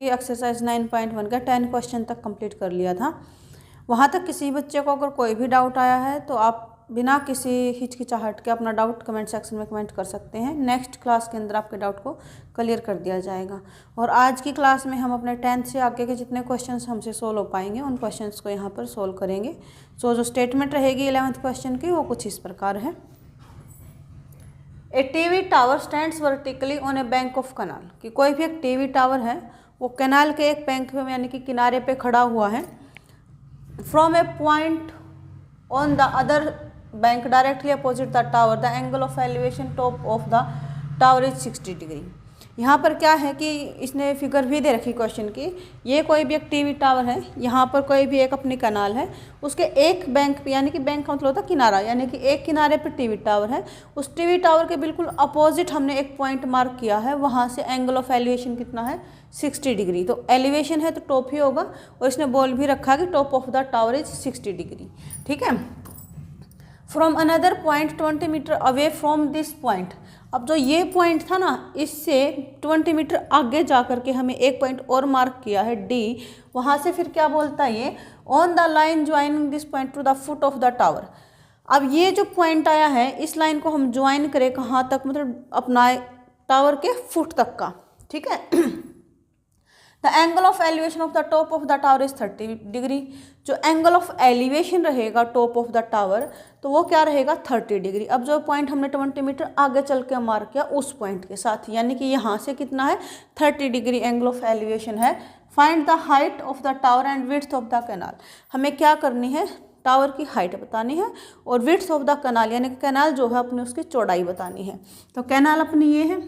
ये एक्सरसाइज 9.1 का 10 क्वेश्चन तक कंप्लीट कर लिया था। वहाँ तक किसी बच्चे को अगर कोई भी डाउट आया है तो आप बिना किसी हिचकिचाहट के अपना डाउट कमेंट सेक्शन में कमेंट कर सकते हैं। नेक्स्ट क्लास के अंदर आपके डाउट को क्लियर कर दिया जाएगा। और आज की क्लास में हम अपने 10th से आगे के जितने क्वेश्चंस हमसे सोल्व हो पाएंगे उन क्वेश्चंस को यहाँ पर सोल्व करेंगे। सो जो स्टेटमेंट रहेगी 11th क्वेश्चन की वो कुछ इस प्रकार है। A TV tower stands vertically on a bank of canal, कि कोई भी एक टीवी टावर है वो कैनाल के एक बैंक में यानी कि किनारे पे खड़ा हुआ है। From A point on the other bank directly opposite the tower the angle of elevation top of the tower is 60 degree. यहाँ पर क्या है कि इसने फिगर भी दे रखी क्वेश्चन की। ये कोई भी एक टीवी टावर है, यहाँ पर कोई भी एक अपनी कैनाल है, उसके एक बैंक पे यानी कि बैंक का मतलब होता है किनारा, यानी कि एक किनारे पर टीवी टावर है। उस टीवी टावर के बिल्कुल अपोजिट हमने एक पॉइंट मार्क किया है, वहाँ से एंगल ऑफ एलिवेशन कितना है 60 डिग्री। तो एलिवेशन है तो टॉप ही होगा, और इसने बोल भी रखा कि top of the tower is 60 degree. ठीक है। From another point 20 metre away from this point. अब जो ये पॉइंट था ना, इससे 20 मीटर आगे जा करके हमें एक पॉइंट और मार्क किया है डी। वहाँ से फिर क्या बोलता है ये, on the line joining this point two the foot of the tower. अब ये जो पॉइंट आया है इस लाइन को हम ज्वाइन करें कहाँ तक, मतलब अपना टावर के फुट तक का। ठीक है। The angle of elevation of the top of the tower is 30 degree. जो एंगल ऑफ एलिवेशन रहेगा टॉप ऑफ द टावर तो वो क्या रहेगा 30 डिग्री। अब जो पॉइंट हमने 20 मीटर आगे चल के मार्क किया उस पॉइंट के साथ, यानी कि यहाँ से कितना है 30 डिग्री एंगल ऑफ एलिवेशन है। Find the height of the tower and width of the canal. हमें क्या करनी है, टावर की हाइट बतानी है और विड्थ ऑफ द कैनाल यानी कि कैनाल जो है अपनी उसकी चौड़ाई बतानी है। तो कैनाल अपनी ये है,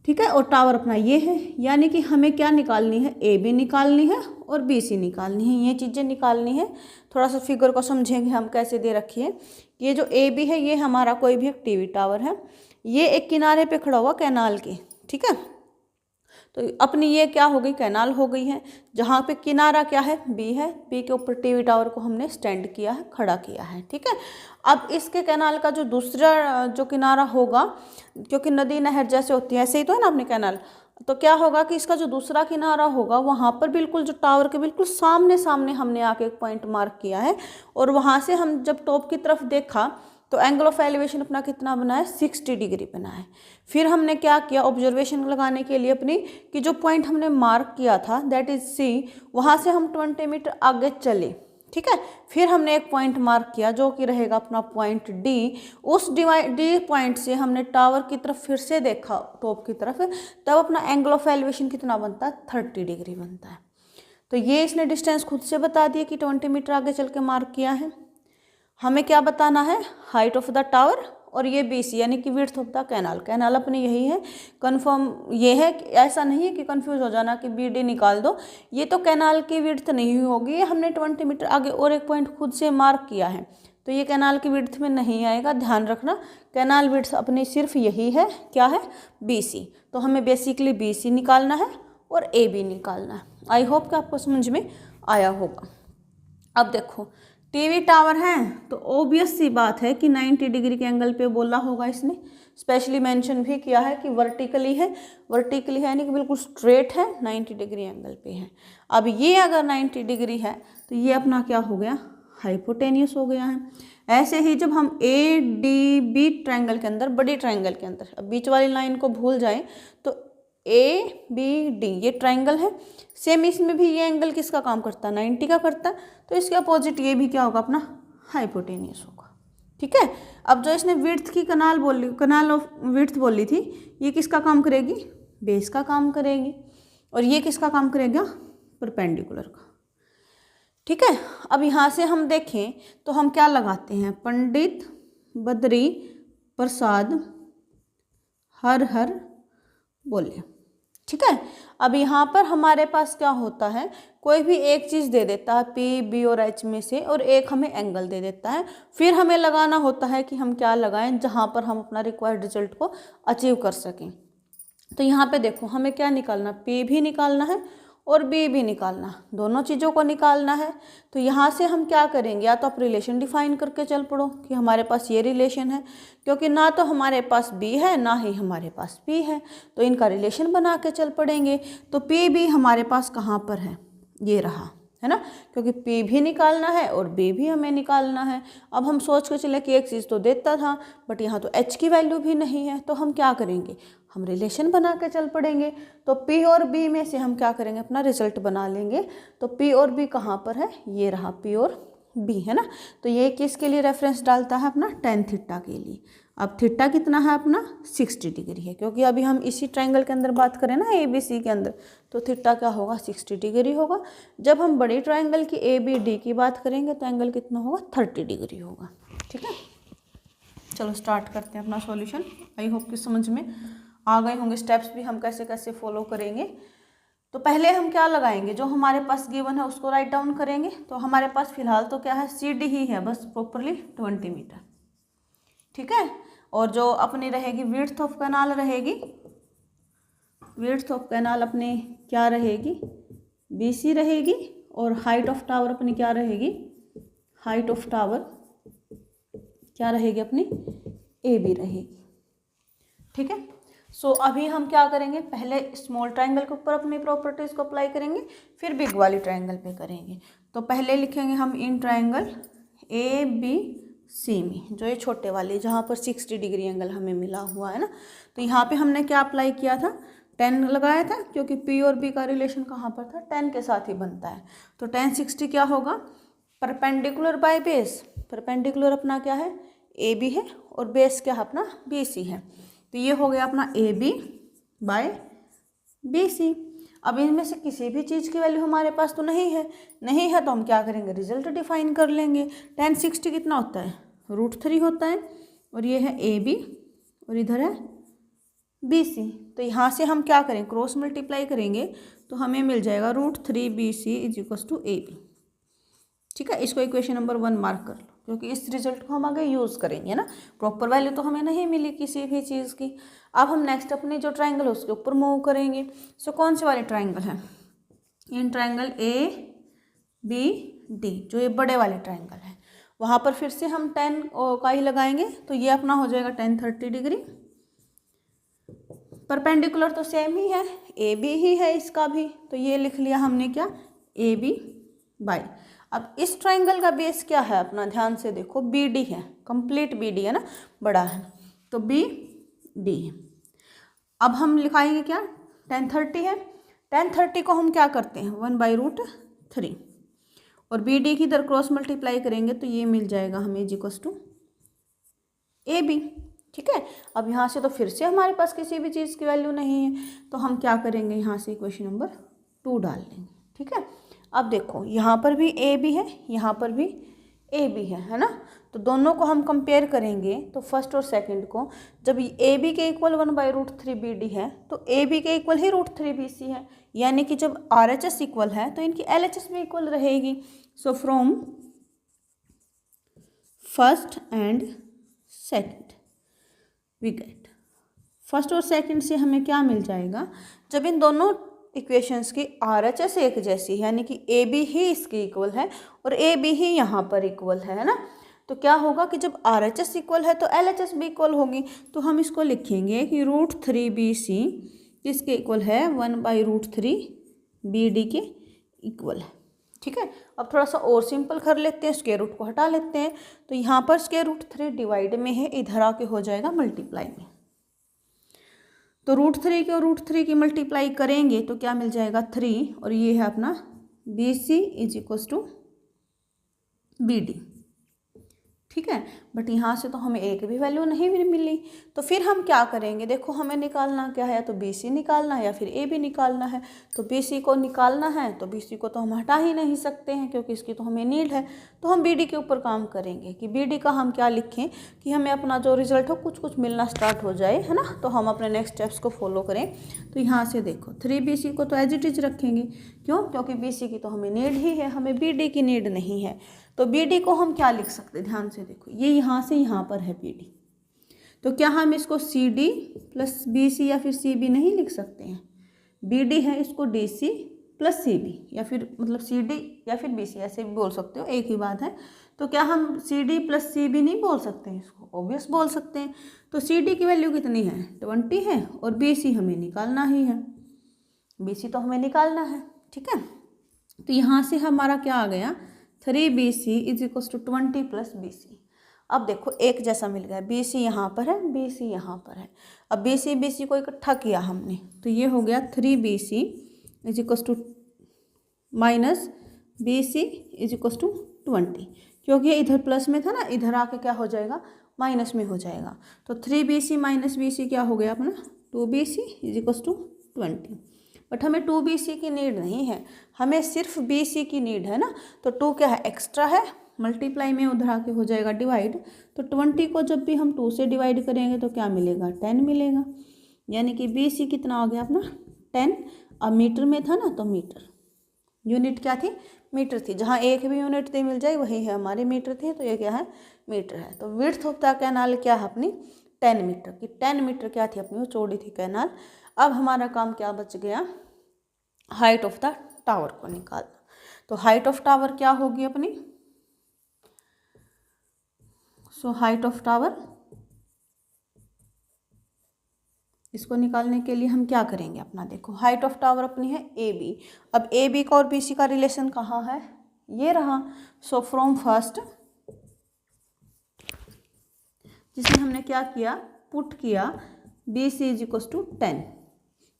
ठीक है, और टावर अपना ये है, यानी कि हमें क्या निकालनी है, ए बी निकालनी है और बी सी निकालनी है। ये चीज़ें निकालनी है। थोड़ा सा फिगर को समझेंगे हम कैसे दे रखी है। ये जो ए बी है ये हमारा कोई भी एक टीवी टावर है, ये एक किनारे पे खड़ा हुआ कैनाल के। ठीक है। तो अपनी ये क्या हो गई, कैनाल हो गई है, जहाँ पे किनारा क्या है बी है। बी के ऊपर टीवी टावर को हमने स्टैंड किया है, खड़ा किया है। ठीक है। अब इसके कैनाल का जो दूसरा जो किनारा होगा, क्योंकि नदी नहर जैसे होती है ऐसे ही तो है ना अपनी कैनाल, तो क्या होगा कि इसका जो दूसरा किनारा होगा वहाँ पर बिल्कुल जो टावर के बिल्कुल सामने सामने हमने आके एक पॉइंट मार्क किया है। और वहाँ से हम जब टॉप की तरफ देखा तो एंगल ऑफ एलिवेशन अपना कितना बना है 60 डिग्री बना है। फिर हमने क्या किया, ऑब्जर्वेशन लगाने के लिए अपनी कि जो पॉइंट हमने मार्क किया था दैट इज सी, वहाँ से हम 20 मीटर आगे चले। ठीक है। फिर हमने एक पॉइंट मार्क किया जो कि रहेगा अपना पॉइंट डी। उस डी पॉइंट से हमने टावर की तरफ फिर से देखा टॉप की तरफ, तब अपना एंगल ऑफ एलिवेशन कितना बनता है 30 डिग्री बनता है। तो ये इसने डिस्टेंस खुद से बता दिया कि 20 मीटर आगे चल के मार्क किया है। हमें क्या बताना है, हाइट ऑफ द टावर, और ये बी सी यानी कि width of the canal. Canal अपनी यही है, कंफर्म ये है, ऐसा नहीं है कि कंफ्यूज हो जाना कि बी डी निकाल दो। ये तो कैनाल की विड्थ नहीं होगी, ये हमने 20 मीटर आगे और एक पॉइंट खुद से मार्क किया है, तो ये कैनाल की विड्थ में नहीं आएगा। ध्यान रखना, कैनाल विड्थ अपनी सिर्फ यही है, क्या है बी सी। तो हमें बेसिकली बी सी निकालना है और ए बी निकालना है। आई होप कि आपको समझ में आया होगा। अब देखो टीवी टावर है तो ऑब्वियस सी बात है कि 90 डिग्री के एंगल पे बोला होगा इसने। स्पेशली मेंशन भी किया है कि वर्टिकली है, वर्टिकली है यानी कि बिल्कुल स्ट्रेट है, 90 डिग्री एंगल पे है। अब ये अगर 90 डिग्री है तो ये अपना क्या हो गया, हाइपोटेनियस हो गया है। ऐसे ही जब हम ए डी बी ट्रायंगल के अंदर, बड़ी ट्रायंगल के अंदर, अब बीच वाली लाइन को भूल जाए तो ए बी डी ये ट्रायंगल है, सेम इसमें भी ये एंगल किसका काम करता है 90 का करता है, तो इसके अपोजिट ये भी क्या होगा अपना हाइपोटेनियस होगा। ठीक है। अब जो इसने विड्थ की कैनाल ऑफ विड्थ बोली थी, ये किसका काम करेगी, बेस का काम करेगी, और ये किसका काम करेगा परपेंडिकुलर का। ठीक है। अब यहाँ से हम देखें तो हम क्या लगाते हैं, पंडित बद्री प्रसाद हर हर बोले। ठीक है। अब यहाँ पर हमारे पास क्या होता है, कोई भी एक चीज़ दे देता है पी बी और एच में से, और एक हमें एंगल दे देता है। फिर हमें लगाना होता है कि हम क्या लगाएं जहाँ पर हम अपना रिक्वायर्ड रिजल्ट को अचीव कर सकें। तो यहाँ पे देखो हमें क्या निकालना, पी भी निकालना है और बी भी निकालना, दोनों चीज़ों को निकालना है। तो यहाँ से हम क्या करेंगे, या तो आप रिलेशन डिफाइन करके चल पड़ो कि हमारे पास ये रिलेशन है, क्योंकि ना तो हमारे पास बी है ना ही हमारे पास पी है, तो इनका रिलेशन बना के चल पड़ेंगे। तो पी भी हमारे पास कहाँ पर है, ये रहा, है ना, क्योंकि पी भी निकालना है और बी भी हमें निकालना है। अब हम सोच के चले कि एक चीज़ तो देता था, बट यहाँ तो एच की वैल्यू भी नहीं है, तो हम क्या करेंगे, हम रिलेशन बना के चल पड़ेंगे। तो पी और बी में से हम क्या करेंगे, अपना रिजल्ट बना लेंगे। तो पी और बी कहाँ पर है, ये रहा पी और बी, है ना। तो ये किसके लिए रेफरेंस डालता है, अपना tan थीटा के लिए। अब थीटा कितना है अपना, 60 डिग्री है, क्योंकि अभी हम इसी ट्रायंगल के अंदर बात करें ना, ए बी सी के अंदर, तो थीटा क्या होगा, 60 डिग्री होगा। जब हम बड़ी ट्रायंगल की ए बी डी की बात करेंगे तो एंगल कितना होगा, 30 डिग्री होगा। ठीक है, चलो स्टार्ट करते हैं अपना सॉल्यूशन। आई होप कि समझ में आ गए होंगे स्टेप्स भी हम कैसे कैसे फॉलो करेंगे। तो पहले हम क्या लगाएंगे, जो हमारे पास गिवन है उसको राइट डाउन करेंगे। तो हमारे पास फिलहाल तो क्या है, सी डी ही है बस, प्रॉपरली 20 मीटर। ठीक है, और जो अपनी रहेगी विड्थ ऑफ कैनाल रहेगी, विड्थ ऑफ कैनाल अपनी क्या रहेगी, BC रहेगी, और हाइट ऑफ टावर अपनी क्या रहेगी, हाइट ऑफ टावर क्या रहेगी अपनी, AB रहेगी। ठीक है, सो अभी हम क्या करेंगे, पहले स्मॉल ट्रायंगल के ऊपर अपनी प्रॉपर्टीज़ को अप्लाई करेंगे, फिर बिग वाली ट्रायंगल पे करेंगे। तो पहले लिखेंगे हम इन ट्रायंगल ABC में, जो ये छोटे वाले जहाँ पर 60 डिग्री एंगल हमें मिला हुआ है ना। तो यहाँ पे हमने क्या अप्लाई किया था, 10 लगाया था, क्योंकि P और B का रिलेशन कहाँ पर था, 10 के साथ ही बनता है। तो tan 60 क्या होगा, परपेंडिकुलर बाय बेस, परपेंडिकुलर अपना क्या है, AB है, और बेस क्या है अपना, BC है। तो ये हो गया अपना AB बाय BC। अब इनमें से किसी भी चीज़ की वैल्यू हमारे पास तो नहीं है, तो हम क्या करेंगे, रिजल्ट डिफाइन कर लेंगे। tan 60 कितना होता है, √3 होता है, और ये है AB और इधर है BC। तो यहाँ से हम क्या करें, क्रॉस मल्टीप्लाई करेंगे, तो हमें मिल जाएगा √3BC = AB। ठीक है, इसको इक्वेशन नंबर 1 मार्क कर लो, क्योंकि इस रिजल्ट को हम आगे यूज़ करेंगे ना। प्रॉपर वैल्यू तो हमें नहीं मिली किसी भी चीज़ की। अब हम नेक्स्ट अपनी जो ट्रायंगल है उसके ऊपर मूव करेंगे। सो कौन सी वाली ट्रायंगल है, इन ट्रायंगल ABD, जो ये बड़े वाले ट्रायंगल है, वहाँ पर फिर से हम 10 का ही लगाएंगे। तो ये अपना हो जाएगा tan 30 डिग्री। परपेंडिकुलर तो सेम ही है, AB ही है इसका भी, तो ये लिख लिया हमने क्या, AB बाय। अब इस ट्रायंगल का बेस क्या है अपना, ध्यान से देखो, BD है, कंप्लीट BD है ना, बड़ा है, तो BD है। अब हम लिखाएंगे क्या, tan 30 है, tan 30 को हम क्या करते हैं, 1/√3, और BD की इधर क्रॉस मल्टीप्लाई करेंगे तो ये मिल जाएगा हमें = AB। ठीक है, अब यहाँ से तो फिर से हमारे पास किसी भी चीज़ की वैल्यू नहीं है, तो हम क्या करेंगे, यहाँ से इक्वेशन नंबर 2 डाल लेंगे। ठीक है, अब देखो यहाँ पर भी AB है, यहाँ पर भी AB है ना। तो दोनों को हम कंपेयर करेंगे, तो फर्स्ट और सेकंड को, जब AB के इक्वल 1/√3 BD है, तो AB के इक्वल ही √3 BC है, यानी कि जब RHS इक्वल है तो इनकी LHS भी इक्वल रहेगी। So from first and second we get, first और सेकंड से हमें क्या मिल जाएगा, जब इन दोनों इक्वेशंस की RHS एक जैसी है, यानी कि AB ही इसके इक्वल है और AB ही यहाँ पर इक्वल है ना, तो क्या होगा कि जब RHS इक्वल है तो LHS भी इक्वल होगी। तो हम इसको लिखेंगे कि √3 BC किसके इक्वल है, 1/√3 BD के इक्वल है। ठीक है, अब थोड़ा सा और सिंपल कर लेते हैं, स्क्वायर रूट को हटा लेते हैं। तो यहाँ पर √3 डिवाइड में है, इधर आके हो जाएगा मल्टीप्लाई में। तो √3 की और √3 की मल्टीप्लाई करेंगे तो क्या मिल जाएगा, 3, और ये है अपना BC = BD। ठीक है, बट यहाँ से तो हमें एक भी वैल्यू नहीं मिली, तो फिर हम क्या करेंगे, देखो हमें निकालना क्या है, या तो BC निकालना है या फिर AB निकालना है। तो BC को निकालना है तो BC को तो हम हटा ही नहीं सकते हैं, क्योंकि इसकी तो हमें नीड है। तो हम BD के ऊपर काम करेंगे कि BD का हम क्या लिखें कि हमें अपना जो रिजल्ट हो कुछ कुछ मिलना स्टार्ट हो जाए, है ना, तो हम अपने नेक्स्ट स्टेप्स को फॉलो करें। तो यहाँ से देखो 3BC को तो एज इट इज रखेंगे, क्यों, क्योंकि BC की तो हमें नीड ही है, हमें BD की नीड नहीं है। तो BD को हम क्या लिख सकते हैं, ध्यान से देखो, ये यहाँ से यहाँ पर है BD, तो क्या हम इसको CD + BC या फिर CB नहीं लिख सकते हैं, BD है, इसको DC प्लस सी बी, या फिर मतलब सी डी या फिर बी सी, ऐसे भी बोल सकते हो, एक ही बात है। तो क्या हम C D plus C B नहीं बोल सकते हैं इसको? ऑब्वियस बोल सकते हैं। तो सी डी की वैल्यू कितनी है? 20 है, और बी सी हमें निकालना ही है, बी सी तो हमें निकालना है, ठीक है। तो यहाँ से हमारा क्या आ गया, 3BC is equal to 20 plus B C. अब देखो एक जैसा मिल गया, बी सी यहाँ पर है, बी सी यहाँ पर है। अब बी सी को इकट्ठा किया हमने, तो ये हो गया 3BC is equal to minus B C is equal to 20, क्योंकि इधर प्लस में था ना, इधर आके क्या हो जाएगा, माइनस में हो जाएगा। तो 3BC माइनस बी सी क्या हो गया अपना, 2BC is equal to 20। But हमें 2BC की नीड नहीं है, हमें सिर्फ BC की नीड है ना। तो 2 क्या है, एक्स्ट्रा है, मल्टीप्लाई में उधर आके हो जाएगा डिवाइड। तो 20 को जब भी हम 2 से डिवाइड करेंगे तो क्या मिलेगा, 10 मिलेगा। यानी कि BC कितना हो गया अपना, 10। अब मीटर में था ना, तो मीटर, यूनिट क्या थी, मीटर थी। जहाँ एक भी यूनिट थी मिल जाए वही है हमारी मीटर थी, तो ये क्या है, मीटर है। तो विड्थ ऑफ द कैनाल क्या है अपनी, 10 मीटर की। 10 मीटर क्या थी अपनी, वो चौड़ी थी कैनाल। अब हमारा काम क्या बच गया, हाइट ऑफ द टावर को निकालना। तो हाइट ऑफ टावर क्या होगी अपनी, सो हाइट ऑफ टावर, इसको निकालने के लिए हम क्या करेंगे अपना, देखो हाइट ऑफ टावर अपनी है AB। अब AB का और BC का रिलेशन कहाँ है, ये रहा। सो फ्रॉम फर्स्ट, जिसमें हमने क्या किया, पुट किया BC इज इक्वल टू 10,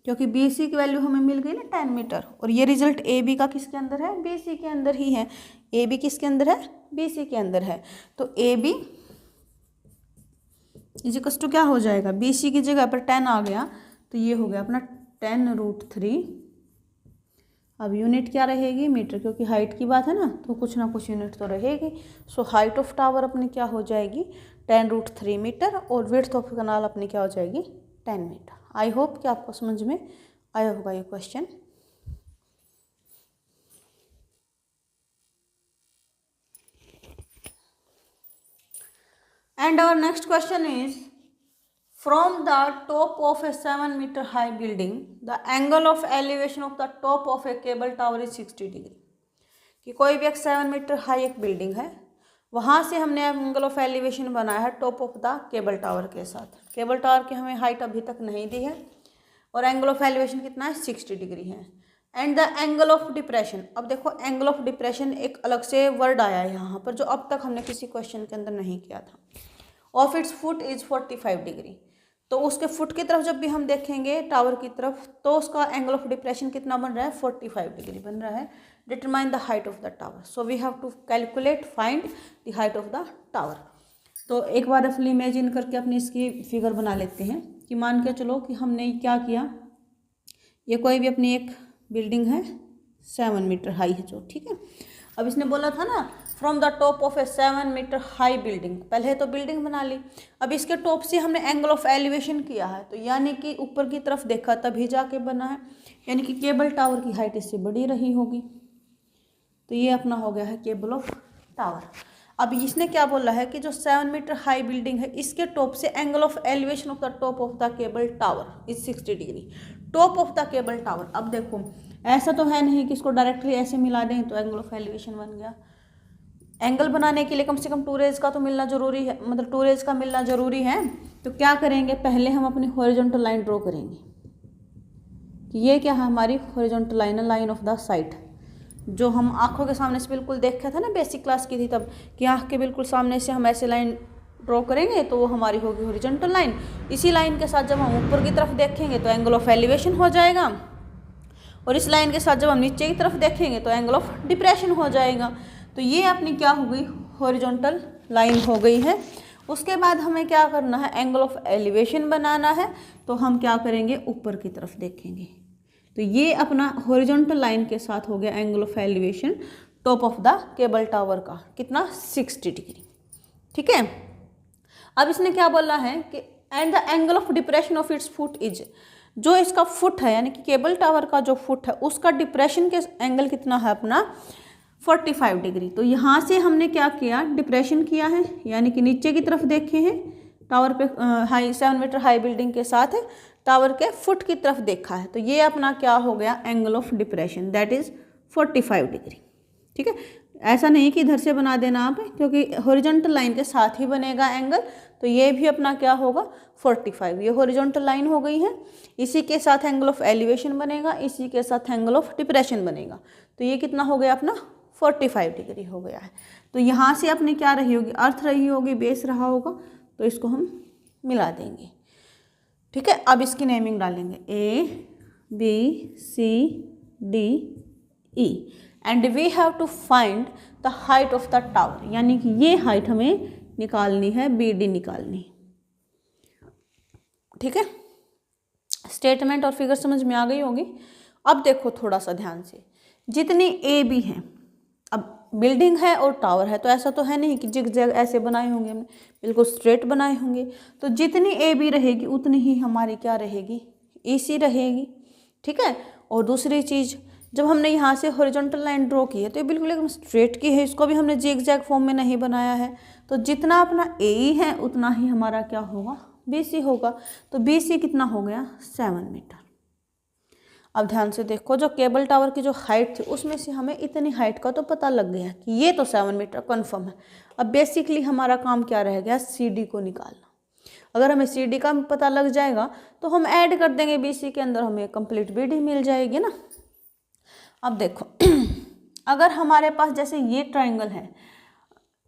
क्योंकि BC की वैल्यू हमें मिल गई ना 10 मीटर, और ये रिजल्ट AB का किसके अंदर है, BC के अंदर ही है। AB किसके अंदर है, BC के अंदर है। तो AB इज इक्वल टू क्या हो जाएगा, BC की जगह पर 10 आ गया, तो ये हो गया अपना 10√3। अब यूनिट क्या रहेगी, मीटर, क्योंकि हाइट की बात है ना कुछ यूनिट तो रहेगी। सो हाइट ऑफ टावर अपनी क्या हो जाएगी, 10√3 मीटर, और विड्थ ऑफ कैनाल अपनी क्या हो जाएगी, 10 मीटर। आई होप कि आपको समझ में आया होगा ये question. And our next question is, from the top of a 7 meter high building, the angle of elevation of the top of a cable tower is 60 degree। कि कोई भी एक 7 मीटर हाई एक बिल्डिंग है, वहाँ से हमने एंगल ऑफ एलिवेशन बनाया है top of the cable tower के साथ। केबल टावर की हमें हाइट अभी तक नहीं दी है, और एंगल ऑफ एलिवेशन कितना है, 60 डिग्री है। And the angle of depression, अब देखो एंगल ऑफ डिप्रेशन एक अलग से वर्ड आया है यहाँ पर, जो अब तक हमने किसी क्वेश्चन के अंदर नहीं किया था। Of its foot is 45 degree. तो उसके फुट की तरफ जब भी हम देखेंगे टावर की तरफ, तो उसका एंगल ऑफ डिप्रेशन कितना बन रहा है, 45 डिग्री बन रहा है। Determine the height of the tower, so we have to calculate find the height of the tower. तो एक बार रफली इमेजिन करके अपनी इसकी फिगर बना लेते हैं, कि मान के चलो कि हमने क्या किया, ये कोई भी अपनी एक बिल्डिंग है 7 मीटर हाई है जो, ठीक है। अब इसने बोला था ना from the top of a 7 metre high building, पहले तो बिल्डिंग बना ली, अब इसके टॉप से हमने एंगल ऑफ एलिवेशन किया है, तो यानी कि ऊपर की तरफ देखा तभी जाके बना है, यानी कि केबल टावर की हाइट इससे बड़ी रही होगी। तो ये अपना हो गया है केबल ऑफ टावर। अब इसने क्या बोला है कि जो 7 मीटर हाई बिल्डिंग है, इसके टॉप से angle of elevation of the top of the cable tower is 60 degree. Top of the cable tower, अब देखो ऐसा तो है नहीं कि इसको डायरेक्टली ऐसे मिला दें तो एंगल ऑफ एलिवेशन बन गया। एंगल बनाने के लिए कम से कम 2 रेज का तो मिलना जरूरी है, मतलब 2 रेज का मिलना जरूरी है। तो क्या करेंगे, पहले हम अपनी हॉरिजॉन्टल लाइन ड्रॉ करेंगे कि ये क्या है, हमारी हॉरिजॉन्टल लाइन है, लाइन ऑफ द साइट, जो हम आंखों के सामने से बिल्कुल देखा था ना, बेसिक क्लास की थी तब, कि आंख के बिल्कुल सामने से हम ऐसे लाइन ड्रॉ करेंगे तो वो हमारी होगी हॉरिजॉन्टल लाइन। इसी लाइन के साथ जब हम ऊपर की तरफ देखेंगे तो एंगल ऑफ एलिवेशन हो जाएगा, और इस लाइन के साथ जब हम नीचे की तरफ देखेंगे तो एंगल ऑफ डिप्रेशन हो जाएगा। तो ये अपनी क्या हो गई, हॉरिजॉन्टल लाइन हो गई है। उसके बाद हमें क्या करना है, एंगल ऑफ एलिवेशन बनाना है, तो हम क्या करेंगे, ऊपर की तरफ देखेंगे। तो ये अपना हॉरिजॉन्टल लाइन के साथ हो गया angle of elevation top of the cable tower का, कितना, 60 डिग्री, ठीक है। अब इसने क्या बोला है कि and the angle of depression of its foot is, जो इसका फुट है यानी कि केबल टावर का जो फुट है उसका डिप्रेशन के एंगल कितना है अपना, 45 डिग्री। तो यहाँ से हमने क्या किया, डिप्रेशन किया है, यानी कि नीचे की तरफ देखे हैं टावर पे, हाई 7 मीटर हाई बिल्डिंग के साथ है, टावर के फुट की तरफ देखा है, तो ये अपना क्या हो गया, angle of depression, that is 45 degree. ठीक है, ऐसा नहीं कि इधर से बना देना आप, क्योंकि हॉरिजॉन्टल लाइन के साथ ही बनेगा एंगल, तो ये भी अपना क्या होगा 45। ये हॉरिजॉन्टल लाइन हो गई है, इसी के साथ एंगल ऑफ एलिवेशन बनेगा, इसी के साथ एंगल ऑफ डिप्रेशन बनेगा, तो ये कितना हो गया अपना 45 डिग्री हो गया है। तो यहाँ से अपनी क्या रही होगी, अर्थ रही होगी, बेस रहा होगा, तो इसको हम मिला देंगे। ठीक है, अब इसकी नेमिंग डालेंगे ABCDE and we have to find the height of the tower, यानी कि ये हाइट हमें निकालनी है, BD निकालनी है। ठीक है, स्टेटमेंट और फिगर समझ में आ गई होगी। अब देखो थोड़ा सा ध्यान से, जितनी AB है, अब बिल्डिंग है और टावर है, तो ऐसा तो है नहीं कि जिग-जैग ऐसे बनाए होंगे हमने, बिल्कुल स्ट्रेट बनाए होंगे, तो जितनी AB रहेगी उतनी ही हमारी क्या रहेगी, EC रहेगी। ठीक है, और दूसरी चीज़, जब हमने यहाँ से हॉरिजॉन्टल लाइन ड्रॉ की है तो ये बिल्कुल एकदम स्ट्रेट की है, इसको भी हमने जिग-जैग फॉर्म में नहीं बनाया है, तो जितना अपना AE है उतना ही हमारा क्या होगा, BC होगा। तो BC कितना हो गया 7 मीटर। अब ध्यान से देखो, जो केबल टावर की जो हाइट थी उसमें से हमें इतनी हाइट का तो पता लग गया कि ये तो 7 मीटर कन्फर्म है। अब बेसिकली हमारा काम क्या रह गया, CD को निकालना। अगर हमें CD का पता लग जाएगा तो हम ऐड कर देंगे BC के अंदर, हमें कंप्लीट BD मिल जाएगी ना। अब देखो अगर हमारे पास जैसे ये ट्राइंगल है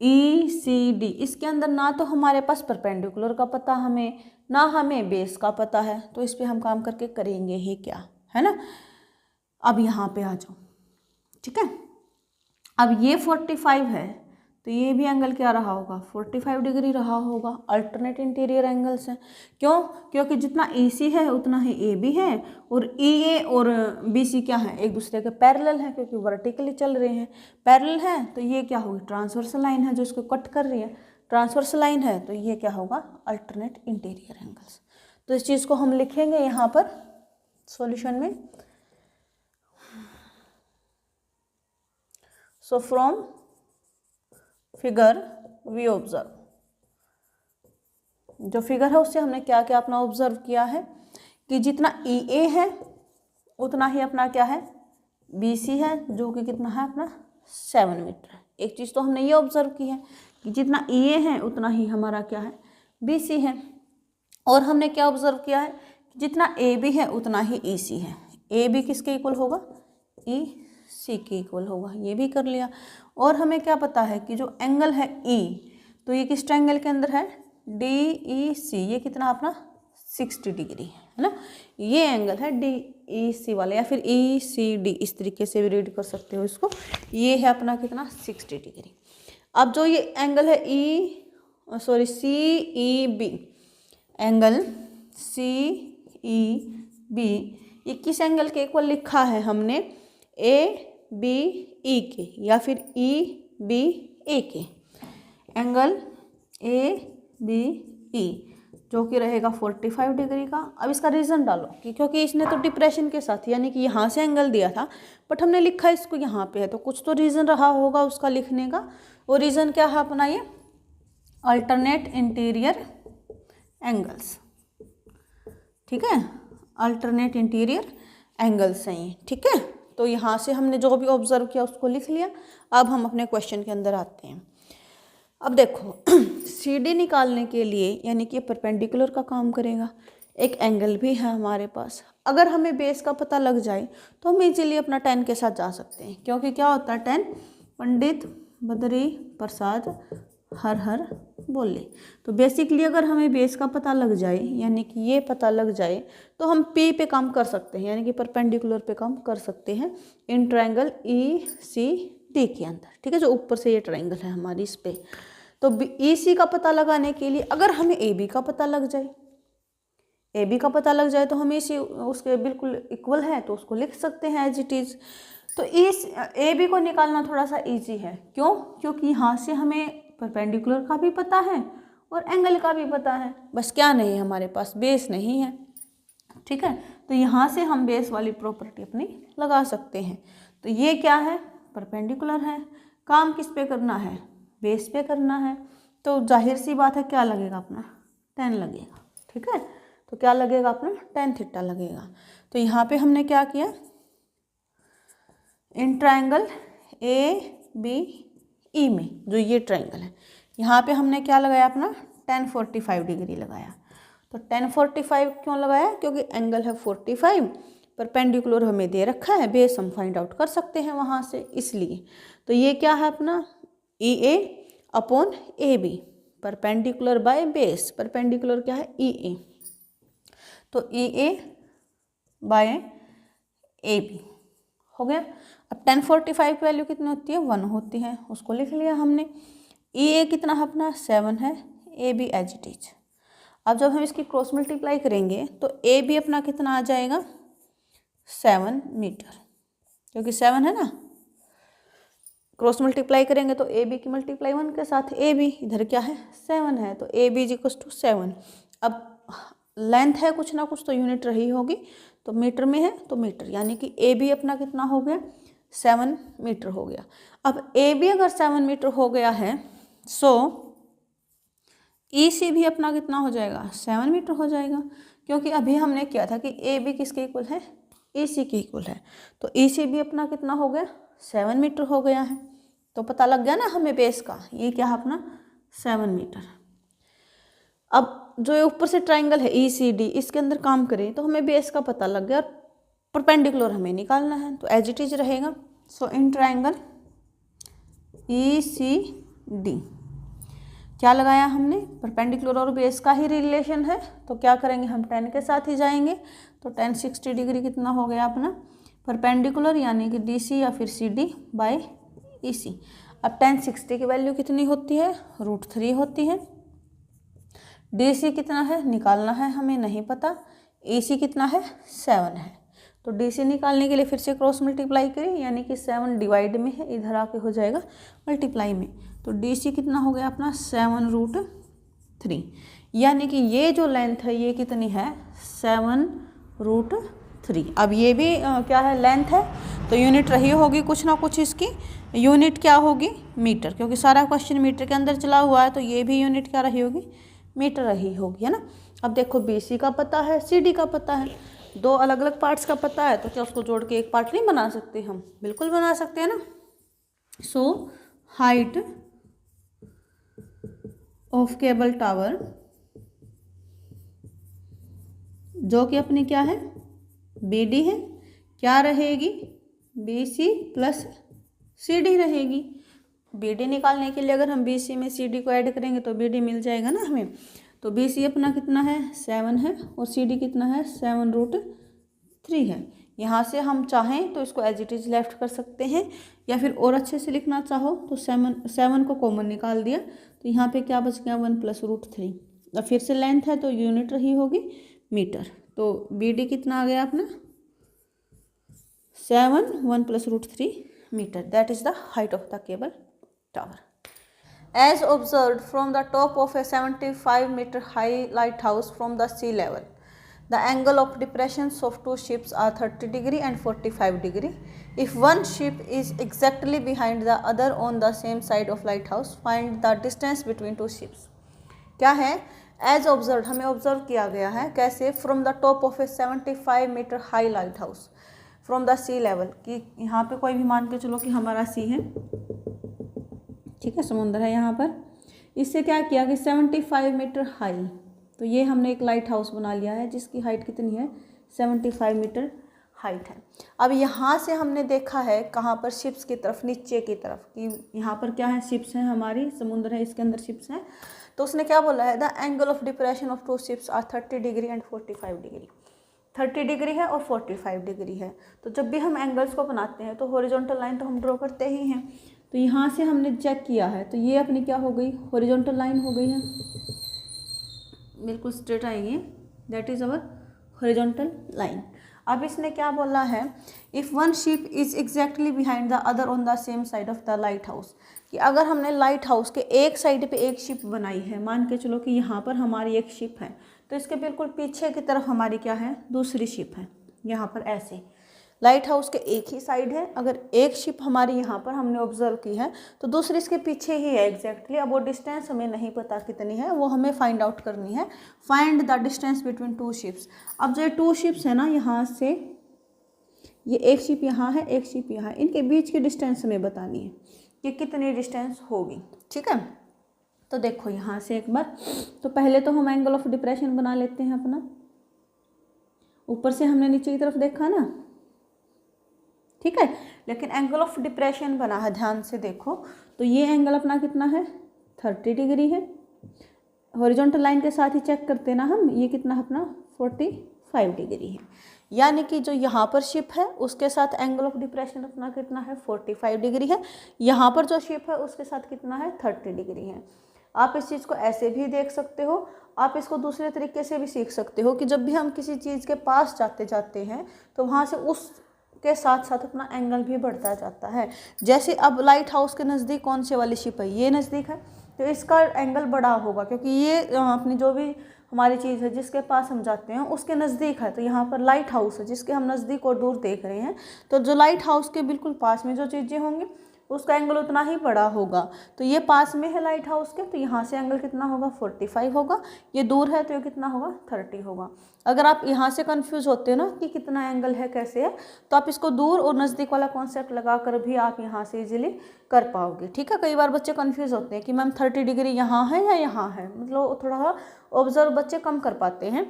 ECD, इसके अंदर ना तो हमारे पास परपेंडिकुलर का पता हमें, ना हमें बेस का पता है, तो इस पे हम काम करके करेंगे ही क्या, है ना। अब यहाँ पे आ जाओ। ठीक है, अब ये 45 है, तो ये भी एंगल क्या रहा होगा, 45 डिग्री रहा होगा। अल्टरनेट इंटीरियर एंगल्स हैं, क्यों, क्योंकि जितना EC है उतना ही AB है, और EA और BC क्या है, एक दूसरे के पैरेलल है, क्योंकि वर्टिकली चल रहे हैं, पैरेलल है, तो ये क्या होगी, ट्रांसवर्सल लाइन है जो इसको कट कर रही है, ट्रांसवर्सल लाइन है, तो ये क्या होगा, अल्टरनेट इंटीरियर एंगल्स। तो इस चीज़ को हम लिखेंगे यहाँ पर सॉल्यूशन में। So from figure we observe, जो फिगर है उससे हमने क्या क्या अपना ऑब्जर्व किया है कि जितना EA है उतना ही अपना क्या है, BC है, जो कि कितना है अपना 7 मीटर। एक चीज़ तो हमने ये ऑब्जर्व की है कि जितना EA है उतना ही हमारा क्या है, BC है। और हमने क्या ऑब्जर्व किया है कि जितना AB है उतना ही EC है। AB किसके इक्वल होगा, EC के इक्वल होगा, ये भी कर लिया। और हमें क्या पता है कि जो एंगल है E, तो ये किस ट्रायंगल के अंदर है, DEC, ये कितना अपना 60 डिग्री है ना। ये एंगल है DEC वाला, या फिर ECD, इस तरीके से भी रीड कर सकते हो इसको। ये है अपना कितना 60 डिग्री। अब जो ये एंगल है CEB, एंगल CEB, ये किस एंगल के इक्वल लिखा है हमने, ABE के या फिर EBA के, एंगल ABE जो कि रहेगा 45 डिग्री का। अब इसका रीज़न डालो कि क्योंकि इसने तो डिप्रेशन के साथ, यानी कि यहाँ से एंगल दिया था, बट हमने लिखा इसको यहाँ पे है, तो कुछ तो रीज़न रहा होगा उसका लिखने का। वो रीज़न क्या है अपना, ये अल्टरनेट इंटीरियर एंगल्स। ठीक है, अल्टरनेट इंटीरियर एंगल्स हैं ये। ठीक है, तो यहाँ से हमने जो भी ऑब्जर्व किया उसको लिख लिया। अब हम अपने क्वेश्चन के अंदर आते हैं। अब देखो CD निकालने के लिए, यानी कि परपेंडिकुलर का काम करेगा, एक एंगल भी है हमारे पास। अगर हमें बेस का पता लग जाए तो हम इजीली अपना 10 के साथ जा सकते हैं, क्योंकि क्या होता है 10, पंडित बद्री प्रसाद हर हर बोले। तो बेसिकली अगर हमें बेस का पता लग जाए, यानी कि ये पता लग जाए, तो हम P पे काम कर सकते हैं, यानी कि परपेंडिकुलर पे काम कर सकते हैं इन ट्रायंगल ECD के अंदर। ठीक है, जो ऊपर से ये ट्रायंगल है हमारी, इस पे। तो EC का पता लगाने के लिए अगर हमें AB का पता लग जाए, AB का पता लग जाए तो हम EC उसके बिल्कुल इक्वल है, तो उसको लिख सकते हैं एज इट इज़। तो AB को निकालना थोड़ा सा ईजी है, क्यों, क्योंकि यहाँ से हमें परपेंडिकुलर का भी पता है और एंगल का भी पता है, बस क्या नहीं है हमारे पास, बेस नहीं है। ठीक है, तो यहाँ से हम बेस वाली प्रॉपर्टी अपनी लगा सकते हैं। तो ये क्या है, परपेंडिकुलर है, काम किस पे करना है, बेस पे करना है, तो जाहिर सी बात है क्या लगेगा अपना 10 लगेगा। ठीक है, तो क्या लगेगा अपना tan थीटा लगेगा। तो यहाँ पे हमने क्या किया, इन ट्रायंगल ABE में जो ये ट्रायंगल है यहाँ पे हमने क्या लगाया अपना tan 45 डिग्री लगाया। तो tan 45 क्यों लगाया, क्योंकि एंगल है 45, परपेंडिकुलर हमें दे रखा है, बेस हम फाइंड आउट कर सकते हैं वहाँ से, इसलिए। तो ये क्या है अपना EA upon AB, perpendicular by base, perpendicular क्या है EA, तो EA बाय AB हो गया। अब tan 45 की वैल्यू कितनी होती है 1 होती है, उसको लिख लिया हमने। EA कितना है अपना 7 है, AB एज इट इज। अब जब हम इसकी क्रॉस मल्टीप्लाई करेंगे तो AB अपना कितना आ जाएगा 7 मीटर, क्योंकि 7 है ना, क्रॉस मल्टीप्लाई करेंगे तो AB की मल्टीप्लाई 1 के साथ AB, इधर क्या है 7 है, तो AB इज इक्वल टू 7। अब लेंथ है कुछ ना कुछ तो यूनिट रही होगी, तो मीटर में है तो मीटर, यानी कि AB अपना कितना हो गया 7 मीटर हो गया। अब AB अगर 7 मीटर हो गया है, सो EC भी अपना कितना हो जाएगा 7 मीटर हो जाएगा, क्योंकि अभी हमने किया था कि AB किसके इक्वल है EC के इक्वल है, तो EC भी अपना कितना हो गया 7 मीटर हो गया है। तो पता लग गया ना हमें बेस का, ये क्या है अपना 7 मीटर। अब जो ये ऊपर से ट्राइंगल है ECD, इसके अंदर काम करें तो हमें बेस का पता लग गया, और परपेंडिकुलर हमें निकालना है, तो एज इट इज रहेगा। सो इन ट्राइंगल ECD क्या लगाया हमने, परपेंडिकुलर और बेस का ही रिलेशन है, तो क्या करेंगे हम tan के साथ ही जाएंगे, तो tan 60 डिग्री कितना हो गया अपना परपेंडिकुलर, यानी कि DC या फिर CD बाय EC। अब tan 60 की वैल्यू कितनी होती है √3 होती है, DC कितना है निकालना है हमें नहीं पता, EC कितना है 7 है, तो DC निकालने के लिए फिर से क्रॉस मल्टीप्लाई करें, यानी कि 7 डिवाइड में है, इधर आके हो जाएगा मल्टीप्लाई में, तो DC कितना हो गया अपना 7√3, यानी कि ये जो लेंथ है ये कितनी है 7√3। अब ये भी क्या है लेंथ है, तो यूनिट रही होगी कुछ ना कुछ, इसकी यूनिट क्या होगी मीटर, क्योंकि सारा क्वेश्चन मीटर के अंदर चला हुआ है, तो ये भी यूनिट क्या रही होगी मीटर रही होगी, है ना। अब देखो BC का पता है, CD का पता है, दो अलग अलग पार्ट्स का पता है, तो क्या उसको जोड़ के एक पार्ट नहीं बना सकते हम, बिल्कुल बना सकते हैं ना। सो हाइट ऑफ केबल टावर जो कि अपनी क्या है BD है, क्या रहेगी BC प्लस CD रहेगी। BD निकालने के लिए अगर हम BC में CD को ऐड करेंगे तो BD मिल जाएगा ना हमें, तो BC अपना कितना है 7 है, और CD कितना है 7√3 है। यहाँ से हम चाहें तो इसको एज इट इज लेफ्ट कर सकते हैं, या फिर और अच्छे से लिखना चाहो तो 7 को कॉमन निकाल दिया, तो यहाँ पे क्या बच गया 1 + √3। अब फिर से लेंथ है तो यूनिट रही होगी मीटर, तो BD कितना आ गया अपना 7 1 + √3 metre, that is the height of the cable tower. As observed from the top of a 75-meter high lighthouse from the sea level, the angle of depressions of two ships are 30 degree and 45 degree. If one ship is exactly behind the other on the same side of lighthouse, find the distance between two ships. क्या है as observed, हमें observe किया गया है, कैसे from the top of a 75-meter high lighthouse from the sea level, कि यहाँ पे कोई भी मान के चलो कि हमारा सी है, ठीक है समुद्र है यहाँ पर, इससे क्या किया कि 75 मीटर हाई, तो ये हमने एक लाइट हाउस बना लिया है जिसकी हाइट कितनी है 75 मीटर हाइट है। अब यहाँ से हमने देखा है कहाँ पर शिप्स की तरफ, नीचे की तरफ, कि यहाँ पर क्या है शिप्स हैं हमारी, समुद्र है इसके अंदर शिप्स हैं, तो उसने क्या बोला है the angle of depression of two ships are 30 degree and 45 degree. 30 degree है और 45 डिग्री है, तो जब भी हम एंगल्स को बनाते हैं तो हॉरिजॉन्टल लाइन तो हम ड्रॉ करते ही हैं, तो यहाँ से हमने चेक किया है तो ये अपनी क्या हो गई हॉरिजॉन्टल लाइन हो गई है, बिल्कुल स्ट्रेट आएगी, that is our horizontal line. अब इसने क्या बोला है if one ship is exactly behind the other on the same side of the light house, कि अगर हमने लाइट हाउस के एक साइड पे एक शिप बनाई है, मान के चलो कि यहाँ पर हमारी एक शिप है, तो इसके बिल्कुल पीछे की तरफ हमारी क्या है दूसरी शिप है, यहाँ पर ऐसे लाइट हाउस के एक ही साइड है। अगर एक शिप हमारी यहाँ पर हमने ऑब्जर्व की है तो दूसरी इसके पीछे ही है एग्जैक्टली। अब वो डिस्टेंस हमें नहीं पता कितनी है, वो हमें फाइंड आउट करनी है। Find the distance between two ships. अब जो 2 शिप्स है ना, यहाँ से ये एक शिप यहाँ है, एक शिप यहाँ, इनके बीच की डिस्टेंस हमें बतानी है कि कितनी डिस्टेंस होगी। ठीक है, तो देखो यहाँ से एक बार, तो पहले तो हम एंगल ऑफ डिप्रेशन बना लेते हैं अपना। ऊपर से हमने नीचे की तरफ देखा ना, ठीक है, लेकिन एंगल ऑफ डिप्रेशन बना है, ध्यान से देखो। तो ये एंगल अपना कितना है, 30 डिग्री है। हॉरिजॉन्टल लाइन के साथ ही चेक करते ना हम, ये कितना है अपना 45 डिग्री है। यानी कि जो यहाँ पर शिप है उसके साथ एंगल ऑफ डिप्रेशन अपना कितना है, 45 डिग्री है। यहाँ पर जो शिप है उसके साथ कितना है, 30 डिग्री है। आप इस चीज़ को ऐसे भी देख सकते हो, आप इसको दूसरे तरीके से भी सीख सकते हो कि जब भी हम किसी चीज़ के पास जाते हैं तो वहाँ से उस के साथ साथ अपना एंगल भी बढ़ता जाता है। जैसे अब लाइट हाउस के नज़दीक कौन से वाली शिप है, ये नज़दीक है, तो इसका एंगल बड़ा होगा क्योंकि ये अपनी जो भी हमारी चीज़ है जिसके पास हम जाते हैं उसके नज़दीक है। तो यहाँ पर लाइट हाउस है जिसके हम नज़दीक और दूर देख रहे हैं, तो जो लाइट हाउस के बिल्कुल पास में जो चीज़ें होंगी उसका एंगल उतना ही बड़ा होगा। तो ये पास में है लाइट हाउस के, तो यहाँ से एंगल कितना होगा, 45 होगा। ये दूर है तो ये कितना होगा, 30 होगा। अगर आप यहाँ से कंफ्यूज होते हो ना कि कितना एंगल है कैसे है, तो आप इसको दूर और नज़दीक वाला कॉन्सेप्ट लगा कर भी आप यहाँ से इजीली कर पाओगे। ठीक है, कई बार बच्चे कंफ्यूज होते हैं कि मैम 30 डिग्री यहाँ है या यहाँ है, मतलब थोड़ा ऑब्जर्व बच्चे कम कर पाते हैं।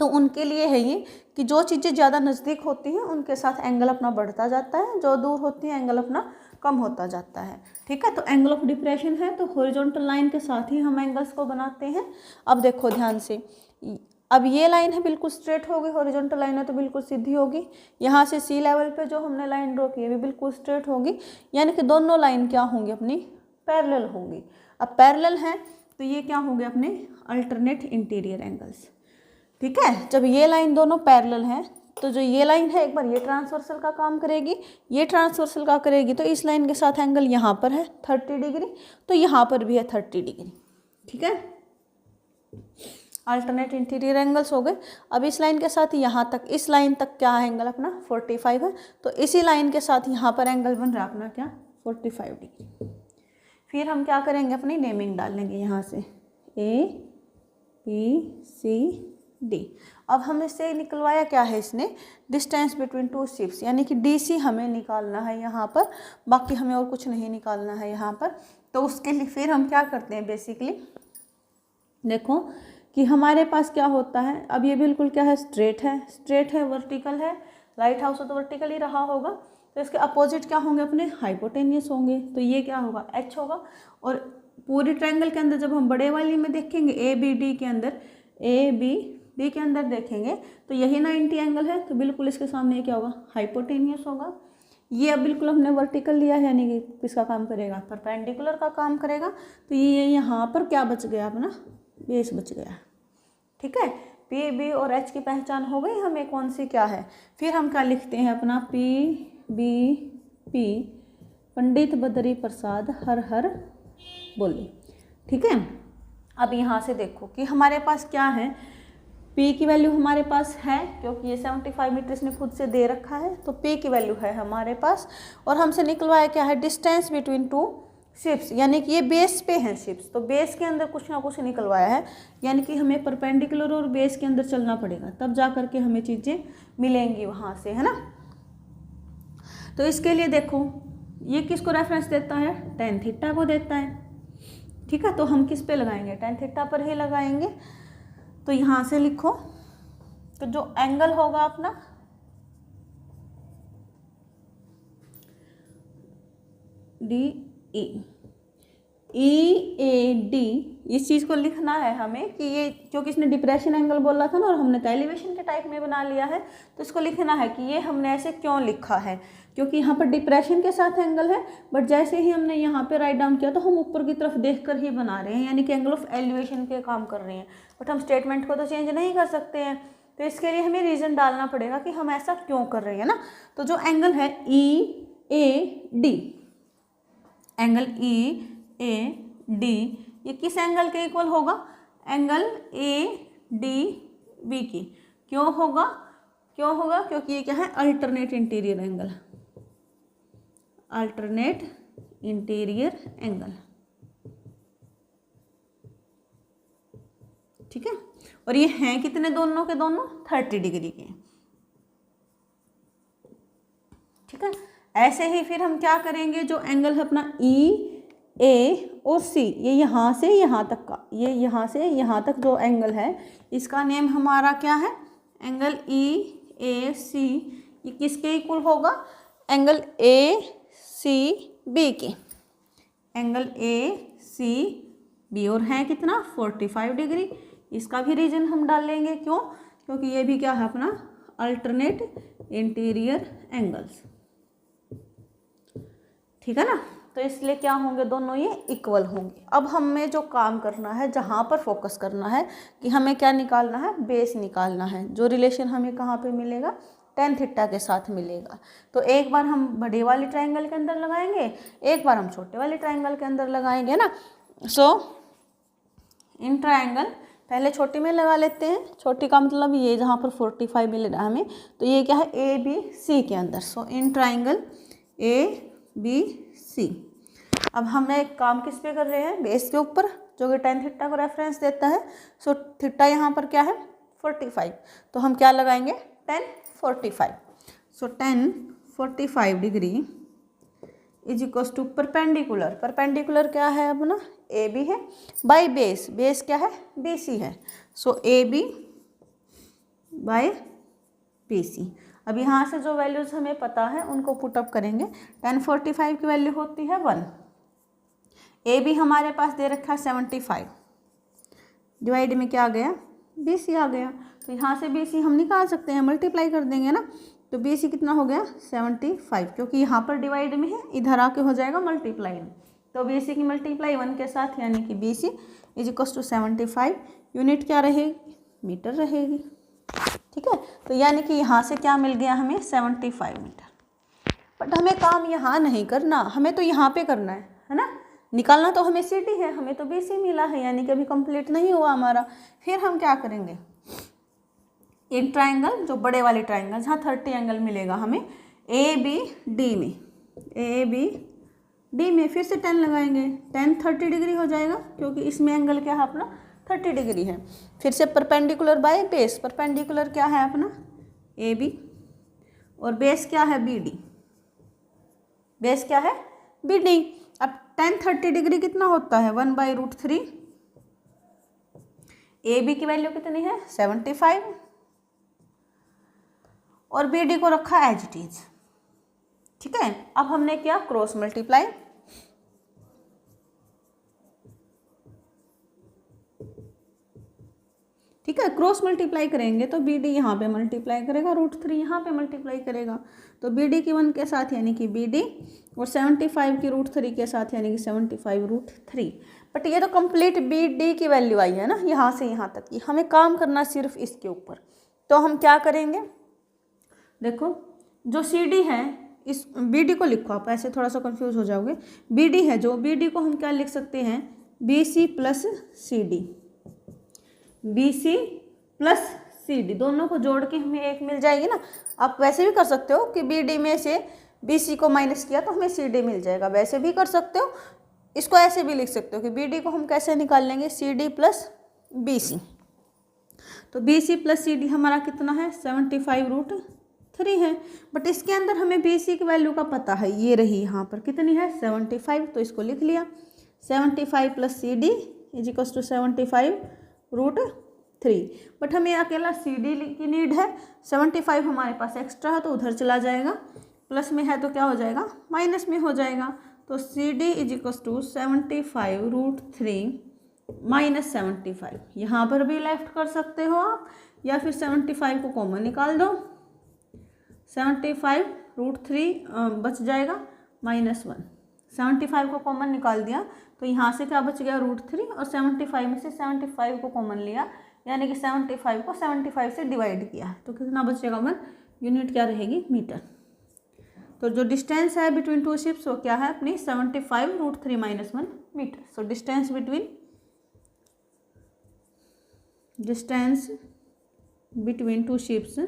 तो उनके लिए है ये कि जो चीज़ें ज़्यादा नज़दीक होती हैं उनके साथ एंगल अपना बढ़ता जाता है, जो दूर होती हैं एंगल अपना कम होता जाता है। ठीक है, तो एंगल ऑफ डिप्रेशन है तो हॉरिजॉन्टल लाइन के साथ ही हम एंगल्स को बनाते हैं। अब देखो ध्यान से, अब ये लाइन है बिल्कुल स्ट्रेट होगी, हॉरिजॉन्टल लाइन है तो बिल्कुल सीधी होगी। यहाँ से सी लेवल पे जो हमने लाइन ड्रॉ की है भी बिल्कुल स्ट्रेट होगी, यानी कि दोनों लाइन क्या होंगी, अपनी पैरेलल होंगी। अब पैरेलल हैं तो ये क्या होंगे, अपने अल्टरनेट इंटीरियर एंगल्स। ठीक है, जब ये लाइन दोनों पैरेलल हैं तो जो ये लाइन है एक बार ये ट्रांसवर्सल का काम करेगी, ये ट्रांसवर्सल का करेगी, तो इस लाइन के साथ एंगल यहाँ पर है 30 डिग्री, तो यहाँ पर भी है 30 डिग्री। ठीक है, अल्टरनेट इंटीरियर एंगल्स हो गए। अब इस लाइन के साथ यहाँ तक, इस लाइन तक क्या एंगल अपना 45 है, तो इसी लाइन के साथ यहाँ पर एंगल बन रहा अपना क्या 45 डिग्री। फिर हम क्या करेंगे, अपनी नेमिंग डाल लेंगे यहाँ से ABCD। अब हम इससे निकलवाया क्या है, इसने डिस्टेंस बिटवीन टू शिप्स, यानी कि DC हमें निकालना है यहाँ पर, बाकी हमें और कुछ नहीं निकालना है यहाँ पर। तो उसके लिए फिर हम क्या करते हैं, बेसिकली देखो कि हमारे पास क्या होता है। अब ये बिल्कुल क्या है, स्ट्रेट है, वर्टिकल है, लाइट हाउस तो वर्टिकल ही रहा होगा, तो इसके अपोजिट क्या होंगे, अपने हाइपोटेनियस होंगे, तो ये क्या होगा, H होगा। और पूरी ट्रायंगल के अंदर जब हम बड़े वाली में देखेंगे ABD के अंदर, ABD के अंदर देखेंगे तो यही 90 एंगल है, तो बिल्कुल इसके सामने क्या होगा, हाइपोटेनियस होगा। ये अब बिल्कुल हमने वर्टिकल लिया है, यानी कि किसका काम करेगा, परपेंडिकुलर का काम करेगा। तो ये यहाँ पर क्या बच गया, अपना बेस बच गया। ठीक है, PB और H की पहचान हो गई हमें, कौन सी क्या है। फिर हम क्या लिखते हैं, अपना PBP पंडित बद्री प्रसाद हर हर बोले। ठीक है, अब यहाँ से देखो कि हमारे पास क्या है, P की वैल्यू हमारे पास है क्योंकि ये 75 मीटर इसने खुद से दे रखा है, तो P की वैल्यू है हमारे पास। और हमसे निकलवाया क्या है, डिस्टेंस बिटवीन टू शिप्स, यानी कि ये बेस पे हैं शिप्स, तो बेस के अंदर कुछ ना कुछ निकलवाया है, यानी कि हमें परपेंडिकुलर और बेस के अंदर चलना पड़ेगा, तब जा करके हमें चीज़ें मिलेंगी वहाँ से, है ना। तो इसके लिए देखो ये किसको रेफरेंस देता है, tan थीटा को देता है। ठीक है, तो हम किस पे लगाएंगे, tan थीटा पर ही लगाएंगे। तो यहाँ से लिखो, तो जो एंगल होगा अपना EAD, इस चीज़ को लिखना है हमें कि ये, क्योंकि इसने डिप्रेशन एंगल बोला था ना और हमने तो एलिवेशन के टाइप में बना लिया है, तो इसको लिखना है कि ये हमने ऐसे क्यों लिखा है, क्योंकि यहाँ पर डिप्रेशन के साथ एंगल है, बट जैसे ही हमने यहाँ पे राइट डाउन किया तो हम ऊपर की तरफ देखकर ही बना रहे हैं, यानी कि एंगल ऑफ एलिवेशन के काम कर रहे हैं, बट हम स्टेटमेंट को तो चेंज नहीं कर सकते हैं। तो इसके लिए हमें रीज़न डालना पड़ेगा कि हम ऐसा क्यों कर रहे हैं ना। तो जो एंगल है EAD, एंगल EAD ये किस एंगल के इक्वल होगा, एंगल ADB की। क्यों होगा, क्यों होगा? क्योंकि ये क्या है, alternate interior angle, alternate interior angle, ठीक है। और ये हैं कितने, दोनों के दोनों 30 डिग्री के, ठीक है। ऐसे ही फिर हम क्या करेंगे, जो एंगल है अपना ई ए और सी, ये यहाँ से यहाँ तक का, ये यहाँ से यहाँ तक जो एंगल है इसका नेम हमारा क्या है, एंगल ई ए सी। ये किसके इक्वल होगा, एंगल ए सी बी के, एंगल ए सी बी, और है कितना 45 डिग्री। इसका भी रीजन हम डाल लेंगे, क्यों? क्योंकि ये भी क्या है अपना अल्टरनेट इंटीरियर एंगल्स, ठीक है ना। तो इसलिए क्या होंगे, दोनों ये इक्वल होंगे। अब हमें जो काम करना है, जहाँ पर फोकस करना है कि हमें क्या निकालना है, बेस निकालना है। जो रिलेशन हमें कहाँ पे मिलेगा, tan थीटा के साथ मिलेगा। तो एक बार हम बड़े वाले ट्रायंगल के अंदर लगाएंगे, एक बार हम छोटे वाले ट्रायंगल के अंदर लगाएंगे ना। सो इन ट्रायंगल पहले छोटी में लगा लेते हैं। छोटी का मतलब ये जहाँ पर 45 मिल रहा है हमें, तो ये क्या है, ए बी सी के अंदर। So in triangle A B C. अब हम एक काम किस पे कर रहे हैं, बेस के ऊपर, जो कि tan थीटा को रेफरेंस देता है। सो थीटा यहाँ पर क्या है 45, तो हम क्या लगाएंगे tan 45। So tan 45 degree is equals to perpendicular, perpendicular क्या है अपना ए बी है, बाय बेस, बेस क्या है बी सी है। So A B by B C. अब यहाँ से जो वैल्यूज़ हमें पता है उनको पुटअप करेंगे। tan 45 की वैल्यू होती है 1, ए बी हमारे पास दे रखा है 75, डिवाइड में क्या आ गया बी सी आ गया। तो यहाँ से बी सी हम निकाल सकते हैं, मल्टीप्लाई कर देंगे ना। तो बी सी कितना हो गया 75, क्योंकि यहाँ पर डिवाइड में है, इधर आके हो जाएगा मल्टीप्लाई। तो बी सी की मल्टीप्लाई 1 के साथ, यानी कि B C is equal to 75। Unit क्या रहेगी, मीटर रहेगी, ठीक है। तो यानी कि यहाँ से क्या मिल गया हमें 75 मीटर। बट हमें काम यहाँ नहीं करना, हमें तो यहाँ पे करना है ना। निकालना तो हमें सी डी है, हमें तो बी सी मिला है, यानी कि अभी कंप्लीट नहीं हुआ हमारा। फिर हम क्या करेंगे, इन ट्रायंगल, जो बड़े वाले ट्रायंगल जहाँ 30 एंगल मिलेगा हमें, ए बी डी में, ए बी डी में फिर से 10 लगाएंगे। tan 30 डिग्री हो जाएगा, क्योंकि इसमें एंगल क्या है अपना 30 डिग्री है। फिर से परपेंडिकुलर बाय बेस, परपेंडिकुलर क्या है अपना ए बी, और बेस क्या है बी डी, बेस क्या है बी डी। अब tan 30 डिग्री कितना होता है 1/√3। ए बी की वैल्यू कितनी है 75, और बी डी को रखा एज इट इज, ठीक है। अब हमने क्या क्रॉस मल्टीप्लाई, ठीक है, क्रॉस मल्टीप्लाई करेंगे तो बी डी यहाँ पे मल्टीप्लाई करेगा, √3 यहाँ पे मल्टीप्लाई करेगा। तो बी डी की 1 के साथ यानी कि बी डी, और 75 की √3 के साथ यानी कि 75√3। बट ये तो कंप्लीट बी डी की वैल्यू आई है ना, यहाँ से यहाँ तक की। हमें काम करना सिर्फ इसके ऊपर। तो हम क्या करेंगे, देखो जो सी डी है, इस बी डी को लिखो आप, ऐसे थोड़ा सा कंफ्यूज हो जाओगे। बी डी है जो, बी डी को हम क्या लिख सकते हैं, B C plus C D, B C plus C D, दोनों को जोड़ के हमें एक मिल जाएगी ना। आप वैसे भी कर सकते हो कि बी डी में से बी सी को माइनस किया तो हमें सी डी मिल जाएगा, वैसे भी कर सकते हो। इसको ऐसे भी लिख सकते हो कि बी डी को हम कैसे निकाल लेंगे, C D plus B C. तो B C plus C D हमारा कितना है 75√3 है। बट इसके अंदर हमें बी सी की वैल्यू का पता है, ये रही यहाँ पर कितनी है 75, तो इसको लिख लिया 75 plus C D is equal to 75√3। But हमें अकेला सी डी की नीड है, 75 हमारे पास एक्स्ट्रा है तो उधर चला जाएगा, प्लस में है तो क्या हो जाएगा माइनस में हो जाएगा। तो C D is equal to 75√3 minus 75, यहाँ पर भी लेफ्ट कर सकते हो आप, या फिर 75 को कॉमन निकाल दो, 75√3 बच जाएगा -1। 75 को कॉमन निकाल दिया तो यहाँ से क्या बच गया √3, और 75 में से 75 को कॉमन लिया, यानी कि 75 को 75 से डिवाइड किया, तो कितना बचेगा 1। यूनिट क्या रहेगी मीटर। तो जो डिस्टेंस है बिटवीन टू शिप्स वो क्या है अपनी 75√3 - 1 metre. So distance between two ships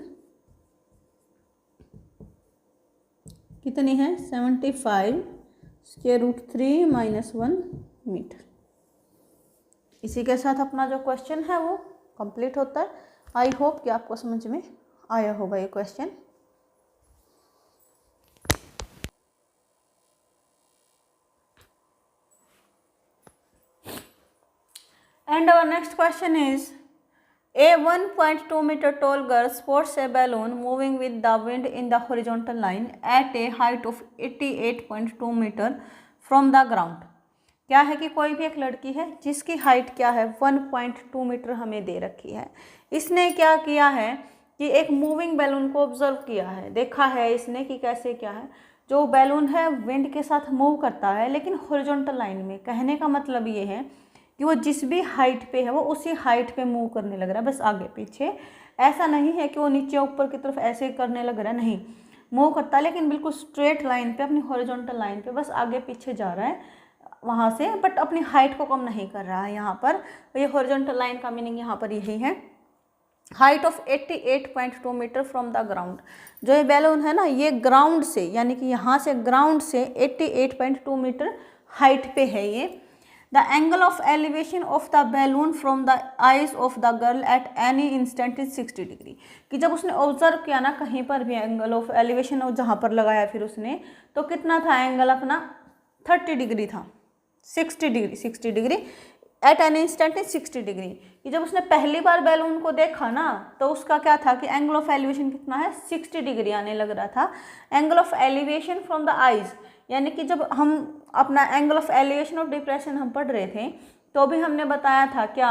कितनी है 75 √3 - 1 मीटर। इसी के साथ अपना जो क्वेश्चन है वो कंप्लीट होता है। आई होप कि आपको समझ में आया होगा ये question. And our next question is, a 1.2 meter tall girl spots a balloon moving with the wind in the horizontal line at a height of 88.2 meter from the ground। क्या है कि कोई भी एक लड़की है जिसकी हाइट क्या है 1.2 मीटर हमें दे रखी है। इसने क्या किया है कि एक मूविंग बैलून को ऑब्जर्व किया है, देखा है इसने कि कैसे क्या है। जो बैलून है विंड के साथ मूव करता है लेकिन हॉरिजॉन्टल लाइन में। कहने का मतलब ये है कि वो जिस भी हाइट पे है वो उसी हाइट पे मूव करने लग रहा है, बस आगे पीछे। ऐसा नहीं है कि वो नीचे ऊपर की तरफ ऐसे करने लग रहा है, नहीं, मूव करता है लेकिन बिल्कुल स्ट्रेट लाइन पे, अपनी हॉरिजॉन्टल लाइन पे बस आगे पीछे जा रहा है वहाँ से, बट अपनी हाइट को कम नहीं कर रहा है यहाँ पर। ये हॉरिजॉन्टल लाइन का मीनिंग यहाँ पर यही है, height of 88.2 metre from the ground. जो ये बैलून है ना, ये ग्राउंड से, यानी कि यहाँ से ग्राउंड से 88.2 मीटर हाइट पे है ये। The angle of elevation of the balloon from the eyes of the girl at any instant is 60 degree. कि जब उसने ऑब्जर्व किया ना कहीं पर भी एंगल ऑफ एलिवेशन और जहाँ पर लगाया फिर उसने, तो कितना था एंगल अपना 30 डिग्री था, 60 degree at an instant is 60 degree. कि जब उसने पहली बार बैलून को देखा ना तो उसका क्या था कि एंगल ऑफ एलिवेशन कितना है 60 डिग्री आने लग रहा था। Angle of elevation from the eyes, यानी कि जब हम अपना angle of elevation of depression हम पढ़ रहे थे तो भी हमने बताया था क्या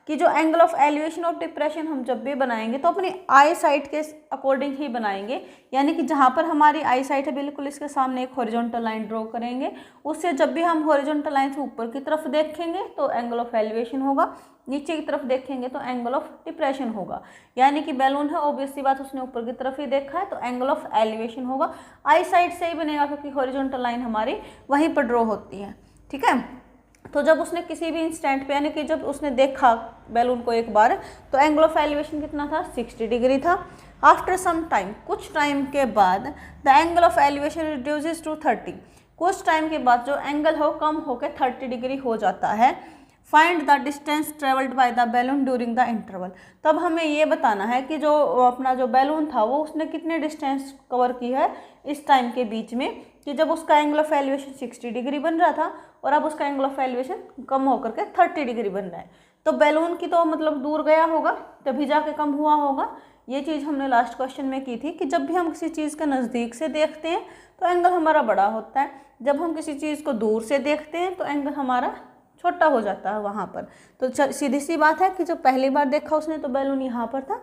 कि जो angle of elevation of depression हम जब भी बनाएंगे तो अपनी आई साइट के अकॉर्डिंग ही बनाएंगे। यानी कि जहाँ पर हमारी आई साइट है बिल्कुल इसके सामने एक हॉरिजॉन्टल लाइन ड्रॉ करेंगे, उससे जब भी हम हॉरिजॉन्टल लाइन से ऊपर की तरफ देखेंगे तो एंगल ऑफ एलिवेशन होगा, नीचे की तरफ देखेंगे तो एंगल ऑफ डिप्रेशन होगा। यानी कि बैलून है ऑब्वियसली बात उसने ऊपर की तरफ ही देखा है तो एंगल ऑफ एलिवेशन होगा, आई साइड से ही बनेगा क्योंकि हॉरिजॉन्टल लाइन हमारी वहीं पर ड्रॉ होती है। ठीक है, तो जब उसने किसी भी इंस्टेंट पे, यानी कि जब उसने देखा बैलून को एक बार, तो एंगल ऑफ एलिवेशन कितना था 60 डिग्री था। आफ्टर सम टाइम, कुछ टाइम के बाद, the angle of elevation reduces to 30। कुछ टाइम के बाद जो एंगल हो कम होकर 30 डिग्री हो जाता है। Find the distance travelled by the balloon during the interval. तब हमें ये बताना है कि जो अपना जो बैलून था वो उसने कितने डिस्टेंस कवर की है इस टाइम के बीच में, कि जब उसका एंगल ऑफ एलिवेशन 60 डिग्री बन रहा था और अब उसका एंगल ऑफ एलिवेशन कम होकर के 30 डिग्री बन रहा है। तो बैलून की तो मतलब दूर गया होगा तभी जाके कम हुआ होगा। ये चीज़ हमने लास्ट क्वेश्चन में की थी कि जब भी हम किसी चीज़ के नज़दीक से देखते हैं तो एंगल हमारा बड़ा होता है, जब हम किसी चीज़ को दूर से देखते हैं तो एंगल हमारा छोटा हो जाता है वहाँ पर। तो सीधी सी बात है कि जब पहली बार देखा उसने तो बैलून यहाँ पर था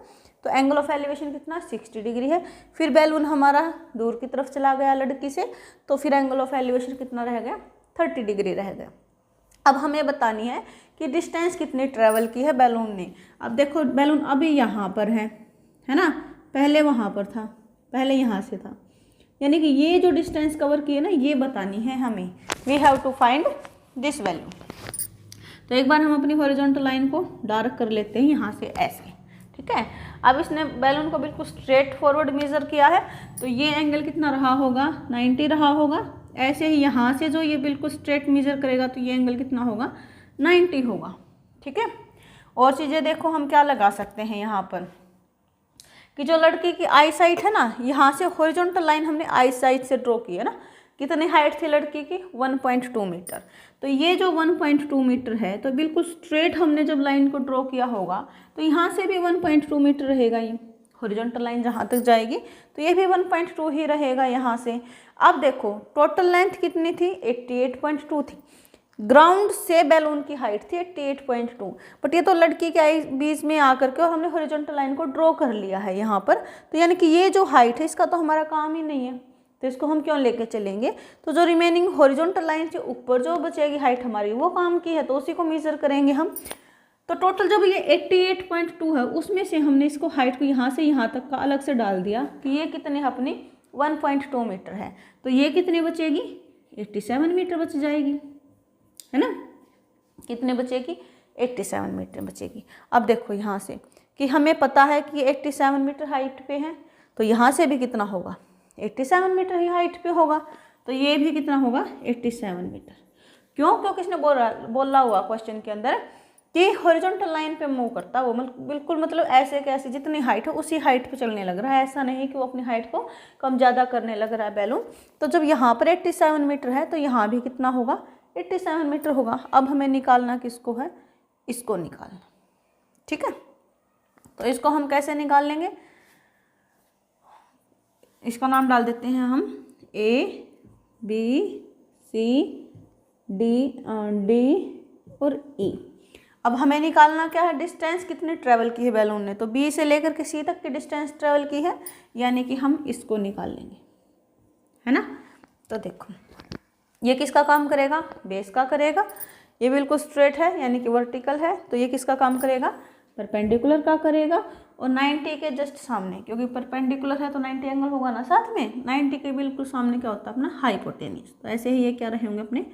तो एंगल ऑफ एलिवेशन कितना 60 डिग्री है। फिर बैलून हमारा दूर की तरफ चला गया लड़की से तो फिर एंगल ऑफ एलिवेशन कितना रह गया 30 डिग्री रह गया। अब हमें बतानी है कि डिस्टेंस कितनी ट्रैवल की है बैलून ने। अब देखो बैलून अभी यहाँ पर है ना, पहले वहाँ पर था, पहले यहाँ से था, यानी कि ये जो डिस्टेंस कवर की है ना ये बतानी है हमें। We have to find this value. तो एक बार हम अपनी हॉरिजॉन्टल लाइन को डार्क कर लेते हैं यहाँ से ऐसे। ठीक है, अब इसने बैलून को बिल्कुल स्ट्रेट फॉरवर्ड मेज़र किया है तो ये एंगल कितना रहा होगा 90 रहा होगा। ऐसे ही यहाँ से जो ये बिल्कुल स्ट्रेट मेज़र करेगा तो ये एंगल कितना होगा 90 होगा। ठीक है, और चीज़ें देखो हम क्या लगा सकते हैं यहाँ पर कि जो लड़की की आई साइट है ना, यहाँ से हॉरिजॉन्टल लाइन हमने आई साइट से ड्रॉ की है ना। कितनी हाइट थी लड़की की 1.2 मीटर। तो ये जो 1.2 मीटर है तो बिल्कुल स्ट्रेट हमने जब लाइन को ड्रॉ किया होगा तो यहाँ से भी 1.2 मीटर रहेगा। ये हॉरिजॉन्टल लाइन जहाँ तक जाएगी तो ये भी 1.2 ही रहेगा यहाँ से। अब देखो टोटल लेंथ कितनी थी 88.2 थी, ग्राउंड से बैलून की हाइट थी 88.2, बट ये तो लड़की के आई बीच में आकर के और हमने हॉरिजॉन्टल लाइन को ड्रॉ कर लिया है यहाँ पर। तो यानी कि ये जो हाइट है इसका तो हमारा काम ही नहीं है, तो इसको हम क्यों लेके चलेंगे। तो जो रिमेनिंग हॉरिजॉन्टल लाइन से ऊपर जो बचेगी हाइट हमारी वो काम की है तो उसी को मेजर करेंगे हम। तो टोटल जब ये 88.2 है उसमें से हमने इसको हाइट को यहाँ से यहाँ तक का अलग से डाल दिया कि ये कितने अपनी 1.2 मीटर है, तो ये कितनी बचेगी 87 मीटर बच जाएगी, है ना। कितने बचेगी 87 मीटर बचेगी। अब देखो यहाँ से कि हमें पता है कि 87 मीटर हाइट पे है तो यहाँ से भी कितना होगा 87 मीटर ही हाइट पे होगा, तो ये भी कितना होगा 87 मीटर। क्यों? क्योंकि इसने बोला हुआ क्वेश्चन के अंदर कि हॉरिजॉन्टल लाइन पे मूव करता है वो, बिल्कुल मतलब ऐसे के ऐसे जितनी हाइट है उसी हाइट पे चलने लग रहा है, ऐसा नहीं कि वो अपनी हाइट को कम ज़्यादा करने लग रहा है बैलून। तो जब यहाँ पर 87 मीटर है तो यहाँ भी कितना होगा 87 मीटर होगा। अब हमें निकालना किसको है, इसको निकालना, ठीक है। तो इसको हम कैसे निकाल लेंगे, इसका नाम डाल देते हैं हम ABCD और E। अब हमें निकालना क्या है, डिस्टेंस कितनी ट्रेवल की है बैलून ने, तो B से लेकर के C तक की डिस्टेंस ट्रेवल की है, यानी कि हम इसको निकाल लेंगे, है ना। तो देखो ये किसका काम करेगा, बेस का करेगा। ये बिल्कुल स्ट्रेट है यानी कि वर्टिकल है, तो ये किसका काम करेगा, परपेंडिकुलर का करेगा। और 90 के जस्ट सामने, क्योंकि परपेंडिकुलर है तो 90 एंगल होगा ना साथ में, 90 के बिल्कुल सामने क्या होता है अपना हाइपोटेनियस। तो ऐसे ही ये क्या रहे होंगे अपने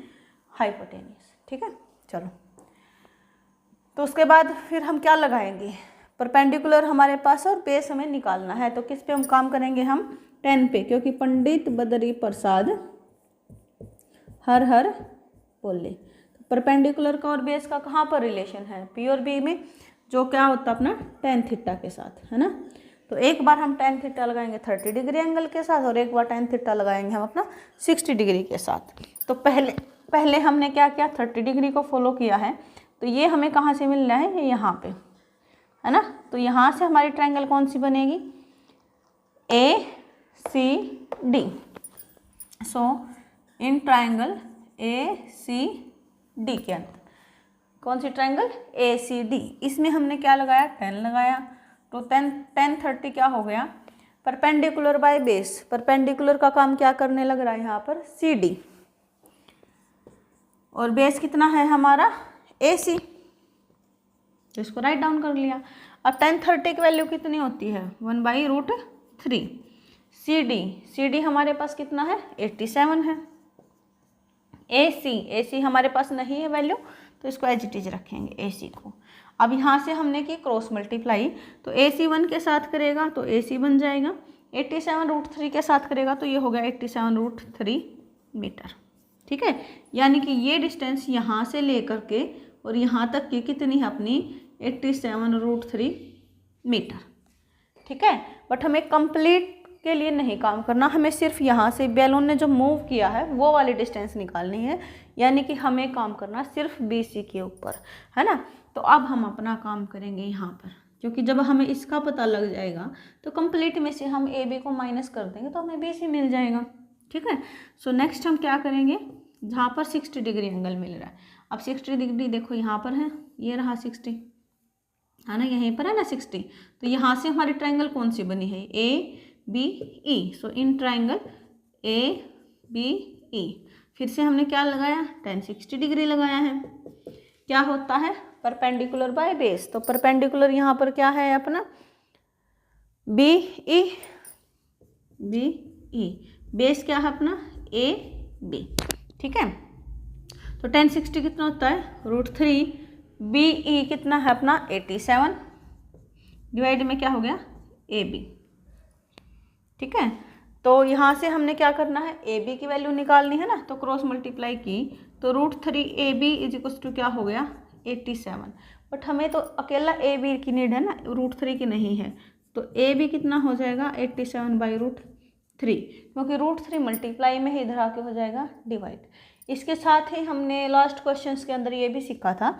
हाइपोटेनियस, ठीक है। चलो तो उसके बाद फिर हम क्या लगाएंगे, परपेंडिकुलर हमारे पास और बेस हमें निकालना है, तो किस पे हम काम करेंगे, हम 10 पे, क्योंकि पंडित बद्री प्रसाद हर हर बोले। तो परपेंडिकुलर का और बेस का कहाँ पर रिलेशन है, पी और बी में, जो क्या होता है अपना tan थीटा के साथ, है ना। तो एक बार हम tan थीटा लगाएंगे 30 डिग्री एंगल के साथ, और एक बार tan थीटा लगाएंगे हम अपना 60 डिग्री के साथ। तो पहले हमने क्या किया, 30 डिग्री को फॉलो किया है, तो ये हमें कहाँ से मिल रहा है, ये यहाँ पे, है ना। तो यहाँ से हमारी ट्रायंगल कौन सी बनेगी, ACD। So in triangle ACD के अंदर कौन सी ट्रायंगल, ACD, इसमें हमने क्या लगाया, 10 लगाया। तो 10 30 क्या हो गया, परपेंडिकुलर बाय बेस। परपेंडिकुलर का काम क्या करने लग रहा है यहाँ पर, CD, और बेस कितना है हमारा AC, तो इसको राइट डाउन कर लिया। अब 10 30 की वैल्यू कितनी होती है, 1/√3। CD हमारे पास कितना है 87 है। AC हमारे पास नहीं है वैल्यू, तो इसको एज इट इज रखेंगे AC को। अब यहाँ से हमने की क्रॉस मल्टीप्लाई, तो AC 1 के साथ करेगा तो AC बन जाएगा, 87√3 के साथ करेगा तो ये हो गया 87√3 मीटर, ठीक है। यानी कि ये डिस्टेंस यहाँ से लेकर के और यहाँ तक की कितनी है अपनी 87√3 मीटर, ठीक है। बट हमें कंप्लीट के लिए नहीं काम करना, हमें सिर्फ यहाँ से बैलून ने जो मूव किया है वो वाली डिस्टेंस निकालनी है, यानी कि हमें काम करना सिर्फ BC के ऊपर, है ना। तो अब हम अपना काम करेंगे यहाँ पर, क्योंकि जब हमें इसका पता लग जाएगा तो कंप्लीट में से हम AB को माइनस कर देंगे तो हमें BC मिल जाएगा, ठीक है। सो नेक्स्ट हम क्या करेंगे, जहाँ पर 60 डिग्री एंगल मिल रहा है, अब 60 डिग्री देखो यहाँ पर है, ये रहा 60, है ना, यहीं पर है ना 60। तो यहाँ से हमारी ट्रायंगल कौन सी बनी है, ABE। So in triangle ABE फिर से हमने क्या लगाया, tan 60 डिग्री लगाया है। क्या होता है, परपेंडिकुलर बाय बेस। तो परपेंडिकुलर यहाँ पर क्या है अपना BE, बेस क्या है अपना AB, ठीक है। तो tan 60 कितना होता है √3, BE कितना है अपना 87, डिवाइड में क्या हो गया AB, ठीक है। तो यहाँ से हमने क्या करना है, AB की वैल्यू निकालनी है ना, तो क्रॉस मल्टीप्लाई की तो √3 AB = क्या हो गया 87। बट हमें तो अकेला AB की नीड है ना, √3 की नहीं है, तो AB कितना हो जाएगा 87/√3, क्योंकि √3 मल्टीप्लाई में ही इधर आके हो जाएगा डिवाइड। इसके साथ ही हमने लास्ट क्वेश्चंस के अंदर ये भी सीखा था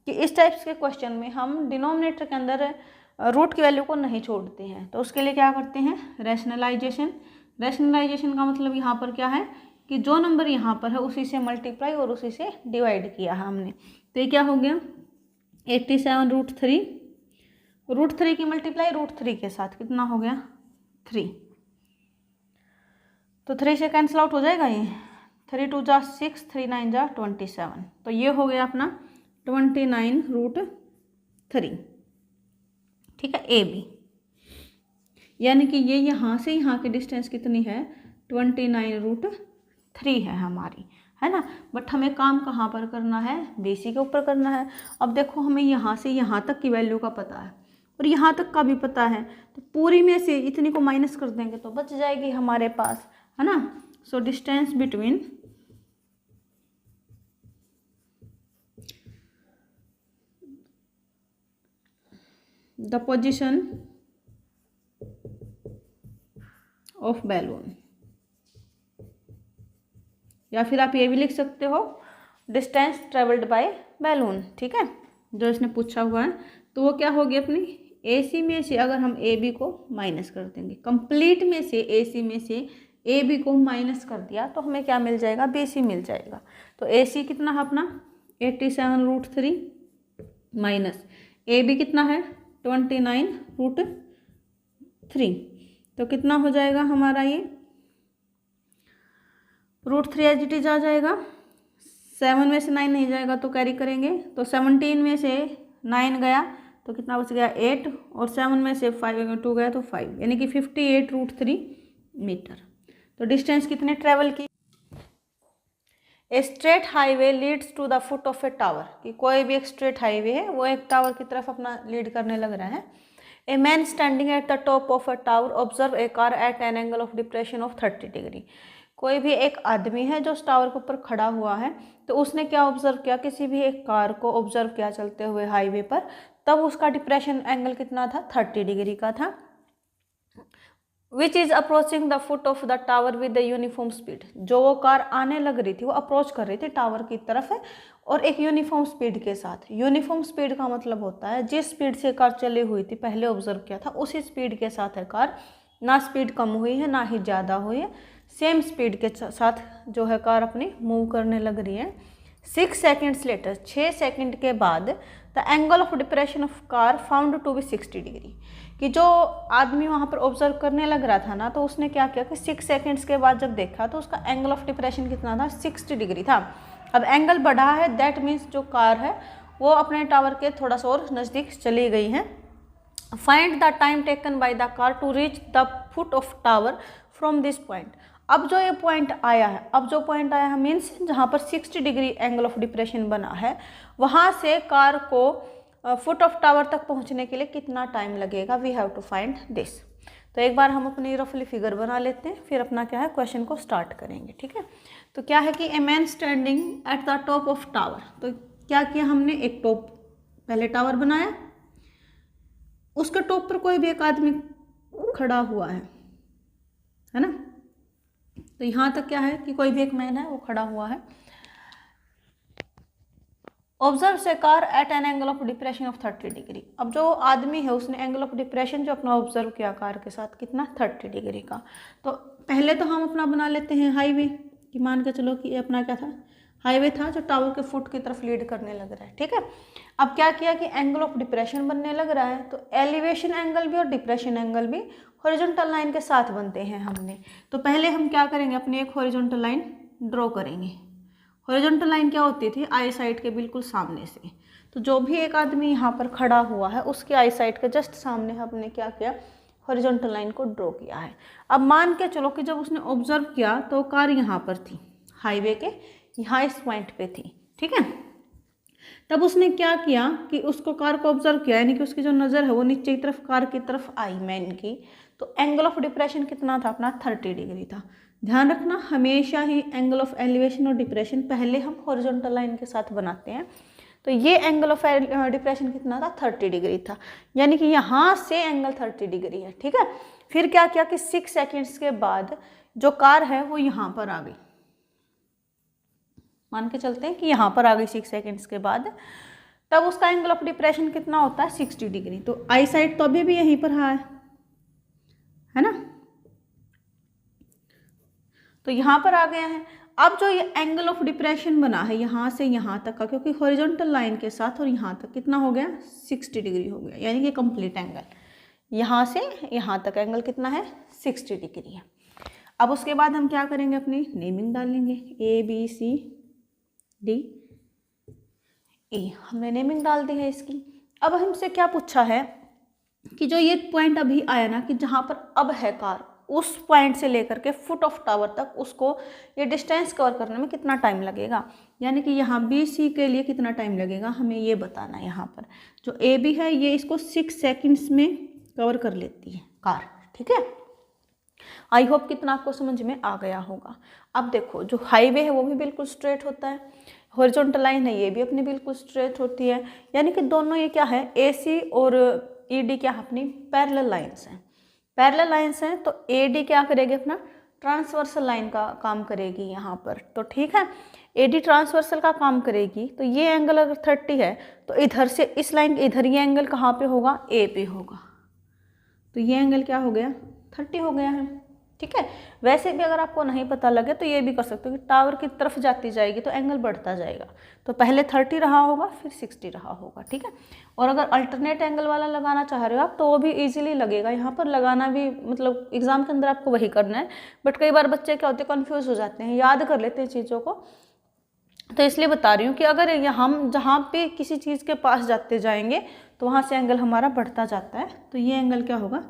कि इस टाइप्स के क्वेश्चन में हम डिनोमिनेटर के अंदर रूट की वैल्यू को नहीं छोड़ते हैं, तो उसके लिए क्या करते हैं, रैशनलाइजेशन। रैशनलाइजेशन का मतलब यहाँ पर क्या है कि जो नंबर यहाँ पर है उसी से मल्टीप्लाई और उसी से डिवाइड किया है हमने। तो ये क्या हो गया 87√3, √3 की मल्टीप्लाई √3 के साथ कितना हो गया 3, तो 3 से कैंसिल आउट हो जाएगा, ये 3 2 जा 6, 3 9 जा 27, तो ये हो गया अपना 29√3, ठीक है AB। यानी कि ये यहाँ से यहाँ की डिस्टेंस कितनी है 29√3 है हमारी, है ना। बट हमें काम कहाँ पर करना है, BC के ऊपर करना है। अब देखो हमें यहाँ से यहाँ तक की वैल्यू का पता है, और यहाँ तक का भी पता है, तो पूरी में से इतनी को माइनस कर देंगे तो बच जाएगी हमारे पास, है ना। सो distance between the position of balloon, या फिर आप ये भी लिख सकते हो डिस्टेंस ट्रेवल्ड बाय बैलून, ठीक है, जो इसने पूछा हुआ है। तो वो क्या होगी अपनी, AC में से अगर हम AB को माइनस कर देंगे, कंप्लीट में से AC में से AB को माइनस कर दिया तो हमें क्या मिल जाएगा, BC मिल जाएगा। तो AC कितना है अपना 87√3 माइनस AB कितना है 29√3, तो कितना हो जाएगा हमारा ये √3 एज इट इज आ जाएगा। 7 में से 9 नहीं जाएगा तो कैरी करेंगे, तो 17 में से 9 गया तो कितना बच गया 8, और 7 में से 2 गया तो 5, यानी कि 58√3 मीटर। तो डिस्टेंस कितने ट्रेवल की। A straight highway leads to the foot of a tower, कि कोई भी एक स्ट्रेट हाईवे है वो एक टावर की तरफ अपना लीड करने लग रहा है। A man standing at the top of a tower observe a car eight an angle of depression of 30 degree. कोई भी एक आदमी है जो उस टावर के ऊपर खड़ा हुआ है, तो उसने क्या ऑब्जर्व किया, किसी भी एक कार को ऑब्जर्व किया चलते हुए हाईवे पर, तब उसका डिप्रेशन एंगल कितना था 30 डिग्री का था। Which is approaching the foot of the tower with the uniform speed, जो वो कार आने लग रही थी, वो अप्रोच कर रही थी टावर की तरफ है और एक यूनिफॉर्म स्पीड के साथ। यूनिफॉर्म स्पीड का मतलब होता है जिस स्पीड से कार चली हुई थी पहले ऑब्जर्व किया था उसी स्पीड के साथ है कार, ना स्पीड कम हुई है ना ही ज़्यादा हुई है, सेम स्पीड के साथ जो है कार अपनी मूव करने लग रही है। 6 सेकेंड्स लेटर, 6 सेकेंड के बाद the angle of depression of car found to be 60 degree, कि जो आदमी वहाँ पर ऑब्जर्व करने लग रहा था ना, तो उसने क्या किया कि 6 सेकेंड्स के बाद जब देखा तो उसका एंगल ऑफ डिप्रेशन कितना था 60 डिग्री था। अब एंगल बढ़ा है, दैट मीन्स जो कार है वो अपने टावर के थोड़ा सा और नज़दीक चली गई है। Find the time taken by the car to reach the foot of tower from this point. अब जो ये पॉइंट आया है, अब जो पॉइंट आया है मीन्स जहाँ पर 60 डिग्री एंगल ऑफ डिप्रेशन बना है, वहाँ से कार को फुट ऑफ टावर तक पहुँचने के लिए कितना टाइम लगेगा, we have to find this. तो एक बार हम अपनी रफली फिगर बना लेते हैं, फिर अपना क्या है क्वेश्चन को स्टार्ट करेंगे, ठीक है। तो क्या है कि a man standing at the top of tower, तो क्या किया हमने, एक टॉप पहले टावर बनाया, उसके टॉप पर कोई भी एक आदमी खड़ा हुआ है ना। तो यहाँ तक क्या है कि कोई भी एक मैन है वो खड़ा हुआ है। ऑब्जर्व से car eight an angle of depression of 30 degree. अब जो आदमी है उसने एंगल ऑफ डिप्रेशन जो अपना ऑब्जर्व किया कार के साथ कितना 30 डिग्री का। तो पहले तो हम अपना बना लेते हैं हाईवे, कि मान के चलो कि ये अपना क्या था, हाईवे था जो टावर के फुट की तरफ लीड करने लग रहा है, ठीक है। अब क्या किया कि एंगल ऑफ डिप्रेशन बनने लग रहा है, तो एलिवेशन एंगल भी और डिप्रेशन एंगल भी हॉरिजॉन्टल लाइन के साथ बनते हैं हमने। तो पहले हम क्या करेंगे, अपनी एक हॉरिजॉन्टल लाइन ड्रॉ करेंगे। हॉरिजॉन्टल लाइन क्या होती थी, आई साइड के बिल्कुल सामने से। तो जो भी एक आदमी यहाँ पर खड़ा हुआ है उसके आई साइड के जस्ट सामने हमने क्या किया, हॉरिजॉन्टल लाइन को ड्रॉ किया है। अब मान के चलो कि जब उसने ऑब्जर्व किया तो कार यहाँ पर थी, हाईवे के यहाँ इस पॉइंट पे थी, ठीक है। तब उसने क्या किया कि उसको कार को ऑब्जर्व किया, यानी कि उसकी जो नज़र है वो नीचे की तरफ कार की तरफ आई मैन की, तो एंगल ऑफ डिप्रेशन कितना था अपना 30 डिग्री था। ध्यान रखना हमेशा ही एंगल ऑफ एलिवेशन और डिप्रेशन पहले हम हॉरिजॉन्टल लाइन के साथ बनाते हैं। तो ये एंगल ऑफ डिप्रेशन कितना था 30 डिग्री था, यानी कि यहाँ से एंगल 30 डिग्री है, ठीक है। फिर क्या किया कि 6 सेकेंड्स के बाद जो कार है वो यहाँ पर आ गई, मान के चलते हैं कि यहाँ पर आ गई 6 सेकेंड्स के बाद, तब उसका एंगल ऑफ डिप्रेशन कितना होता है 60 डिग्री। तो आई साइड तो अभी भी यहीं पर है ना, तो यहाँ पर आ गया है। अब जो ये एंगल ऑफ डिप्रेशन बना है यहाँ से यहाँ तक का, क्योंकि हॉरिजॉन्टल लाइन के साथ और यहाँ तक कितना हो गया 60 डिग्री हो गया, यानी कि कंप्लीट एंगल यहाँ से यहाँ तक एंगल कितना है 60 डिग्री है। अब उसके बाद हम क्या करेंगे, अपनी नेमिंग डालेंगे, ABCD E, हमने नेमिंग डाल दी है इसकी। अब हमसे क्या पूछा है कि जो ये पॉइंट अभी आया ना कि जहाँ पर अब है कार, उस पॉइंट से लेकर के फुट ऑफ टावर तक उसको ये डिस्टेंस कवर करने में कितना टाइम लगेगा, यानी कि यहाँ BC के लिए कितना टाइम लगेगा हमें ये बताना है। यहाँ पर जो AB है ये इसको 6 सेकंड्स में कवर कर लेती है कार, ठीक है। आई होप कितना आपको समझ में आ गया होगा। अब देखो जो हाईवे है वो भी बिल्कुल स्ट्रेट होता है, हॉरिजॉन्टल लाइन है ये भी अपनी बिल्कुल स्ट्रेट होती है, यानी कि दोनों ये क्या है AC और ED क्या अपनी पैरेलल लाइंस हैं। पैरेलल लाइंस हैं तो AD क्या करेगी अपना ट्रांसवर्सल लाइन का काम करेगी यहाँ पर, तो ठीक है। AD ट्रांसवर्सल का काम करेगी तो ये एंगल अगर 30 है तो इधर से इस लाइन इधर ये एंगल कहाँ पे होगा, A पे होगा, तो ये एंगल क्या हो गया 30 हो गया है, ठीक है। वैसे भी अगर आपको नहीं पता लगे तो ये भी कर सकते हो कि टावर की तरफ जाती जाएगी तो एंगल बढ़ता जाएगा, तो पहले 30 रहा होगा फिर 60 रहा होगा, ठीक है। और अगर अल्टरनेट एंगल वाला लगाना चाह रहे हो आप तो वो भी इजीली लगेगा, यहाँ पर लगाना भी मतलब एग्जाम के अंदर आपको वही करना है, बट कई बार बच्चे क्या होते हैं कन्फ्यूज हो जाते हैं, याद कर लेते हैं चीज़ों को, तो इसलिए बता रही हूँ कि अगर हम जहाँ पे किसी चीज़ के पास जाते जाएंगे तो वहाँ से एंगल हमारा बढ़ता जाता है, तो ये एंगल क्या होगा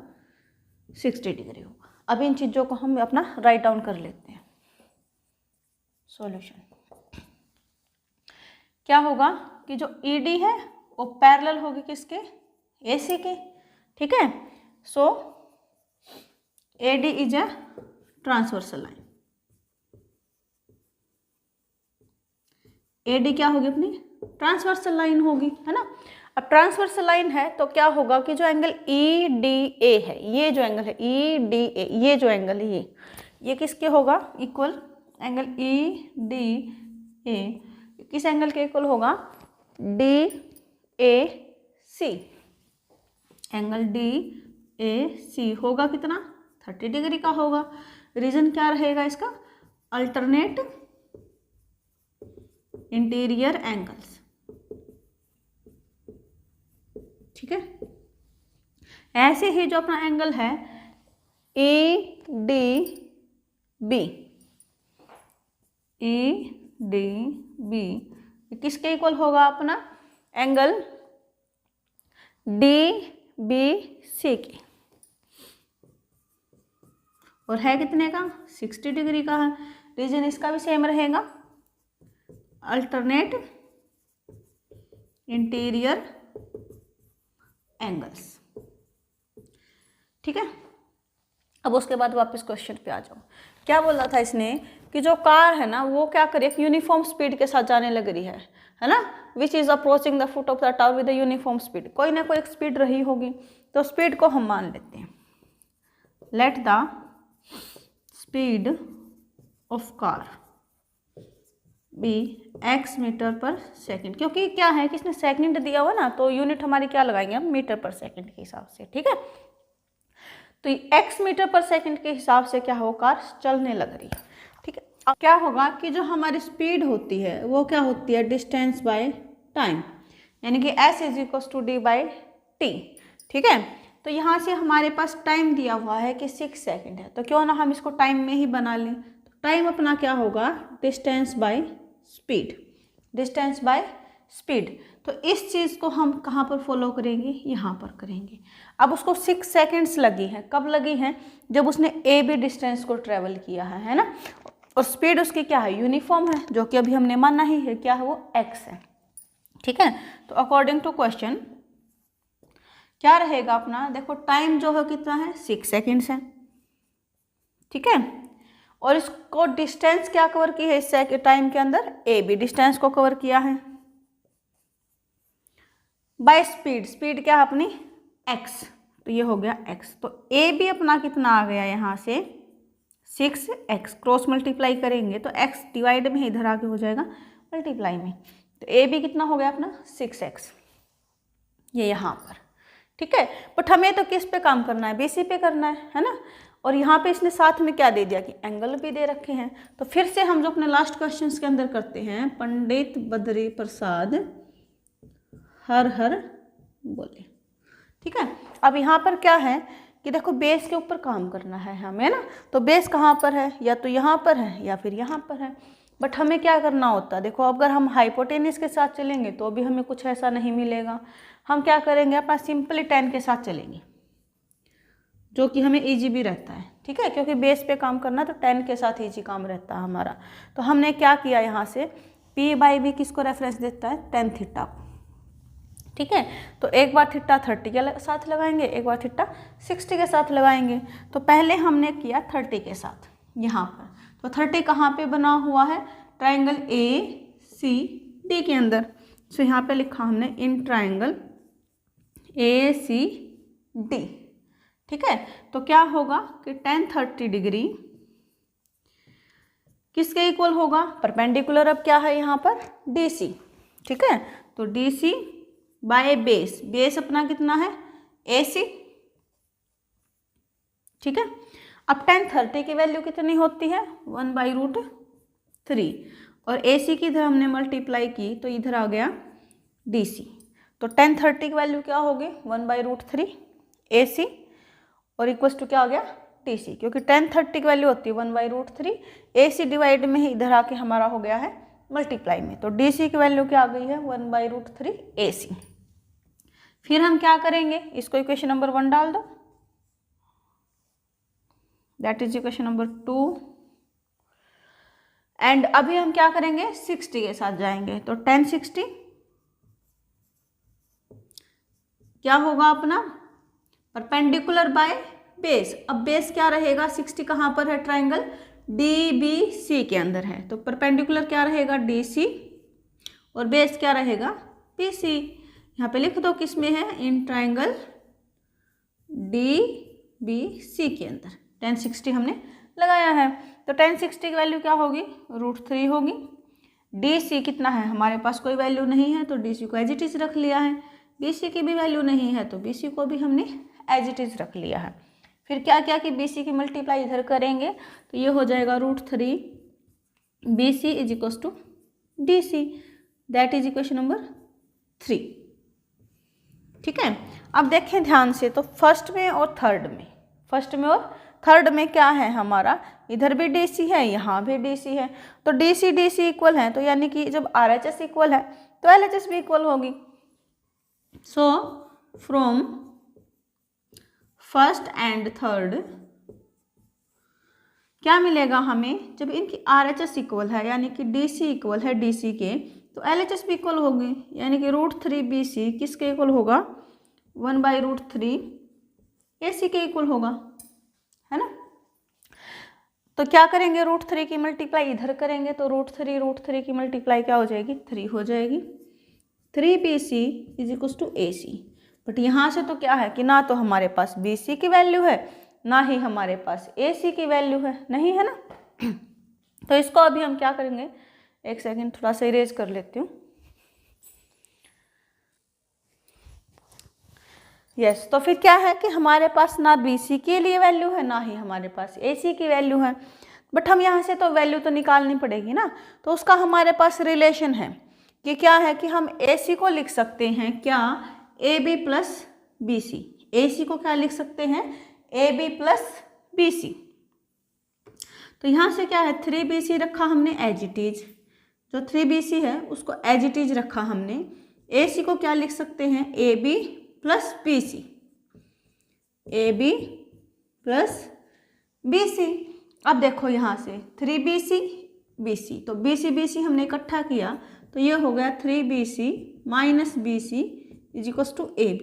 60 डिग्री होगा। अब इन चीज़ों को हम अपना राइट डाउन कर लेते हैं। सॉल्यूशन क्या होगा कि जो ED है वो पैरेलल होगी किसके, AC के, ठीक है। सो AD is a transversal line, AD क्या होगी अपनी ट्रांसवर्सल लाइन होगी, है ना। अब ट्रांसवर्सल लाइन है तो क्या होगा कि जो एंगल EDA है, ये जो एंगल है EDA, ये जो एंगल है ये किसके होगा इक्वल, एंगल EDA किस एंगल के इक्वल होगा, DAC, एंगल DAC होगा कितना 30 डिग्री का होगा। रीजन क्या रहेगा इसका, अल्टरनेट इंटीरियर एंगल्स, ठीक है। ऐसे ही जो अपना एंगल है EDB किसके इक्वल होगा अपना एंगल DBC के, और है कितने का 60 डिग्री का है। रीजन इसका भी सेम रहेगा, अल्टरनेट इंटीरियर एंगल्स, ठीक है। अब उसके बाद वापस क्वेश्चन पे आ जाओ। क्या बोला था इसने कि जो कार है ना वो क्या करे यूनिफॉर्म स्पीड के साथ जाने लग रही है ना, which is approaching the foot of the tower with the uniform speed, कोई ना कोई एक स्पीड रही होगी, तो स्पीड को हम मान लेते हैं, let the speed of car be x metre per second, क्योंकि क्या है कि इसने सेकंड दिया हुआ ना तो यूनिट हमारी क्या लगाएंगे हम मीटर पर सेकंड के हिसाब से, ठीक है। तो x मीटर पर सेकंड के हिसाब से क्या हो कार चलने लग रही है, ठीक है। अब क्या होगा कि जो हमारी स्पीड होती है वो क्या होती है डिस्टेंस बाय टाइम, यानी कि s is equal to d/t, ठीक है। तो यहाँ से हमारे पास टाइम दिया हुआ है कि 6 सेकंड है, तो क्यों ना हम इसको टाइम में ही बना लें। तो टाइम अपना क्या होगा distance by speed, distance by speed. तो इस चीज़ को हम कहाँ पर फॉलो करेंगे, यहाँ पर करेंगे। अब उसको 6 सेकंड्स लगी है, कब लगी है जब उसने AB डिस्टेंस को ट्रेवल किया है ना, और स्पीड उसकी क्या है यूनिफॉर्म है, जो कि अभी हमने माना ही है, क्या है वो x है, ठीक है। तो अकॉर्डिंग टू क्वेश्चन क्या रहेगा अपना, देखो टाइम जो है कितना है 6 सेकंड्स है, ठीक है। और इसको डिस्टेंस क्या कवर की है इस टाइम के अंदर, AB डिस्टेंस को कवर किया है बाय स्पीड, स्पीड क्या है अपनी x, तो ये हो गया x। तो AB अपना कितना आ गया यहाँ से 6x, क्रॉस मल्टीप्लाई करेंगे तो x डिवाइड में इधर आगे हो जाएगा मल्टीप्लाई में, तो AB कितना हो गया अपना 6x, ये यहाँ पर, ठीक है। बट हमें तो किस पे काम करना है, BC पे करना है ना। और यहाँ पे इसने साथ में क्या दे दिया कि एंगल भी दे रखे हैं। तो फिर से हम जो अपने लास्ट क्वेश्चंस के अंदर करते हैं, पंडित बद्री प्रसाद हर हर बोले, ठीक है। अब यहाँ पर क्या है कि देखो बेस के ऊपर काम करना है हमें ना, तो बेस कहाँ पर है, या तो यहाँ पर है या फिर यहाँ पर है। बट हमें क्या करना होता है, देखो अगर हम हाइपोटेनस के साथ चलेंगे तो भी हमें कुछ ऐसा नहीं मिलेगा। हम क्या करेंगे अपना सिंपली 10 के साथ चलेंगे, जो कि हमें ईजी भी रहता है, ठीक है, क्योंकि बेस पे काम करना तो tan के साथ ईजी काम रहता है हमारा। तो हमने क्या किया यहाँ से, p/b किसको रेफरेंस देता है, tan थीटा, ठीक है। तो एक बार थीटा 30 के साथ लगाएंगे, एक बार थीटा 60 के साथ लगाएंगे। तो पहले हमने किया 30 के साथ यहाँ पर, तो 30 कहाँ पे बना हुआ है, ट्राइंगल ACD के अंदर। सो यहाँ पे लिखा हमने इन ट्राइंगल ACD, ठीक है। तो क्या होगा कि tan 30 डिग्री किसके इक्वल होगा, परपेंडिकुलर अब क्या है यहाँ पर, DC, ठीक है। तो DC बाय बेस, बेस अपना कितना है AC, ठीक है। अब tan 30 की वैल्यू कितनी होती है, 1/√3, और AC की इधर हमने मल्टीप्लाई की तो इधर आ गया DC। तो tan 30 की वैल्यू क्या होगी, 1/√3 AC और इक्वल्स टू क्या आ गया DC, क्योंकि tan 30 की वैल्यू होती है 1/√3, AC डिवाइड में ही इधर आके हमारा हो गया है मल्टीप्लाई में। तो DC की वैल्यू क्या आ गई है, 1/√3 AC। फिर हम क्या करेंगे, इसको इक्वेशन नंबर 1 डाल दो, that is equation number 2। And अभी हम क्या करेंगे, 60 के साथ जाएंगे। तो tan 60 क्या होगा अपना, परपेंडिकुलर बाय बेस। अब बेस क्या रहेगा, 60 कहाँ पर है, ट्राइंगल DBC के अंदर है। तो परपेंडिकुलर क्या रहेगा, DC, और बेस क्या रहेगा, BC। यहाँ पे लिख दो किस में है, इन ट्राइंगल DBC के अंदर tan 60 हमने लगाया है। तो tan 60 की वैल्यू क्या होगी, √3 होगी। DC कितना है, हमारे पास कोई वैल्यू नहीं है तो DC को एज इट इज रख लिया है। BC की भी वैल्यू नहीं है तो BC को भी हमने एज इट इज रख लिया है। फिर क्या क्या कि BC की मल्टीप्लाई इधर करेंगे तो ये हो जाएगा √3 BC is equals to DC, that is equation number 3, ठीक है। अब देखें ध्यान से, तो फर्स्ट में और थर्ड में, फर्स्ट में और थर्ड में क्या है हमारा, इधर भी DC है, यहाँ भी DC है। तो DC DC इक्वल है, तो यानी कि जब RHS इक्वल है तो LHS भी इक्वल होगी। So from first and third क्या मिलेगा हमें, जब इनकी RHS इक्वल है यानी कि DC इक्वल है DC के, तो LHS भी इक्वल होगी, यानी कि √3 BC किसके इक्वल होगा, 1/√3 AC के इक्वल होगा, है ना। तो क्या करेंगे, √3 की मल्टीप्लाई इधर करेंगे तो √3 की मल्टीप्लाई क्या हो जाएगी, 3 हो जाएगी। 3 BC is equal to AC। But यहाँ से तो क्या है कि ना तो हमारे पास BC की वैल्यू है, ना ही हमारे पास AC की वैल्यू है, नहीं है ना। तो इसको अभी हम क्या करेंगे, एक सेकेंड थोड़ा सा इरेज कर लेती हूँ। यस, तो फिर क्या है कि हमारे पास ना BC के लिए वैल्यू है, ना ही हमारे पास AC की वैल्यू है। बट हम यहाँ से तो वैल्यू तो निकालनी पड़ेगी ना, तो उसका हमारे पास रिलेशन है कि क्या है कि हम AC को लिख सकते हैं क्या, AB प्लस BC। AC को क्या लिख सकते हैं, AB प्लस BC। तो यहाँ से क्या है, 3 BC रखा हमने एज इट इज, जो 3 BC है उसको एज इट इज रखा हमने। AC को क्या लिख सकते हैं, AB plus BC, AB plus BC। अब देखो यहाँ से 3 BC BC, तो BC BC हमने इकट्ठा किया तो ये हो गया 3 BC minus BC is equal to AB।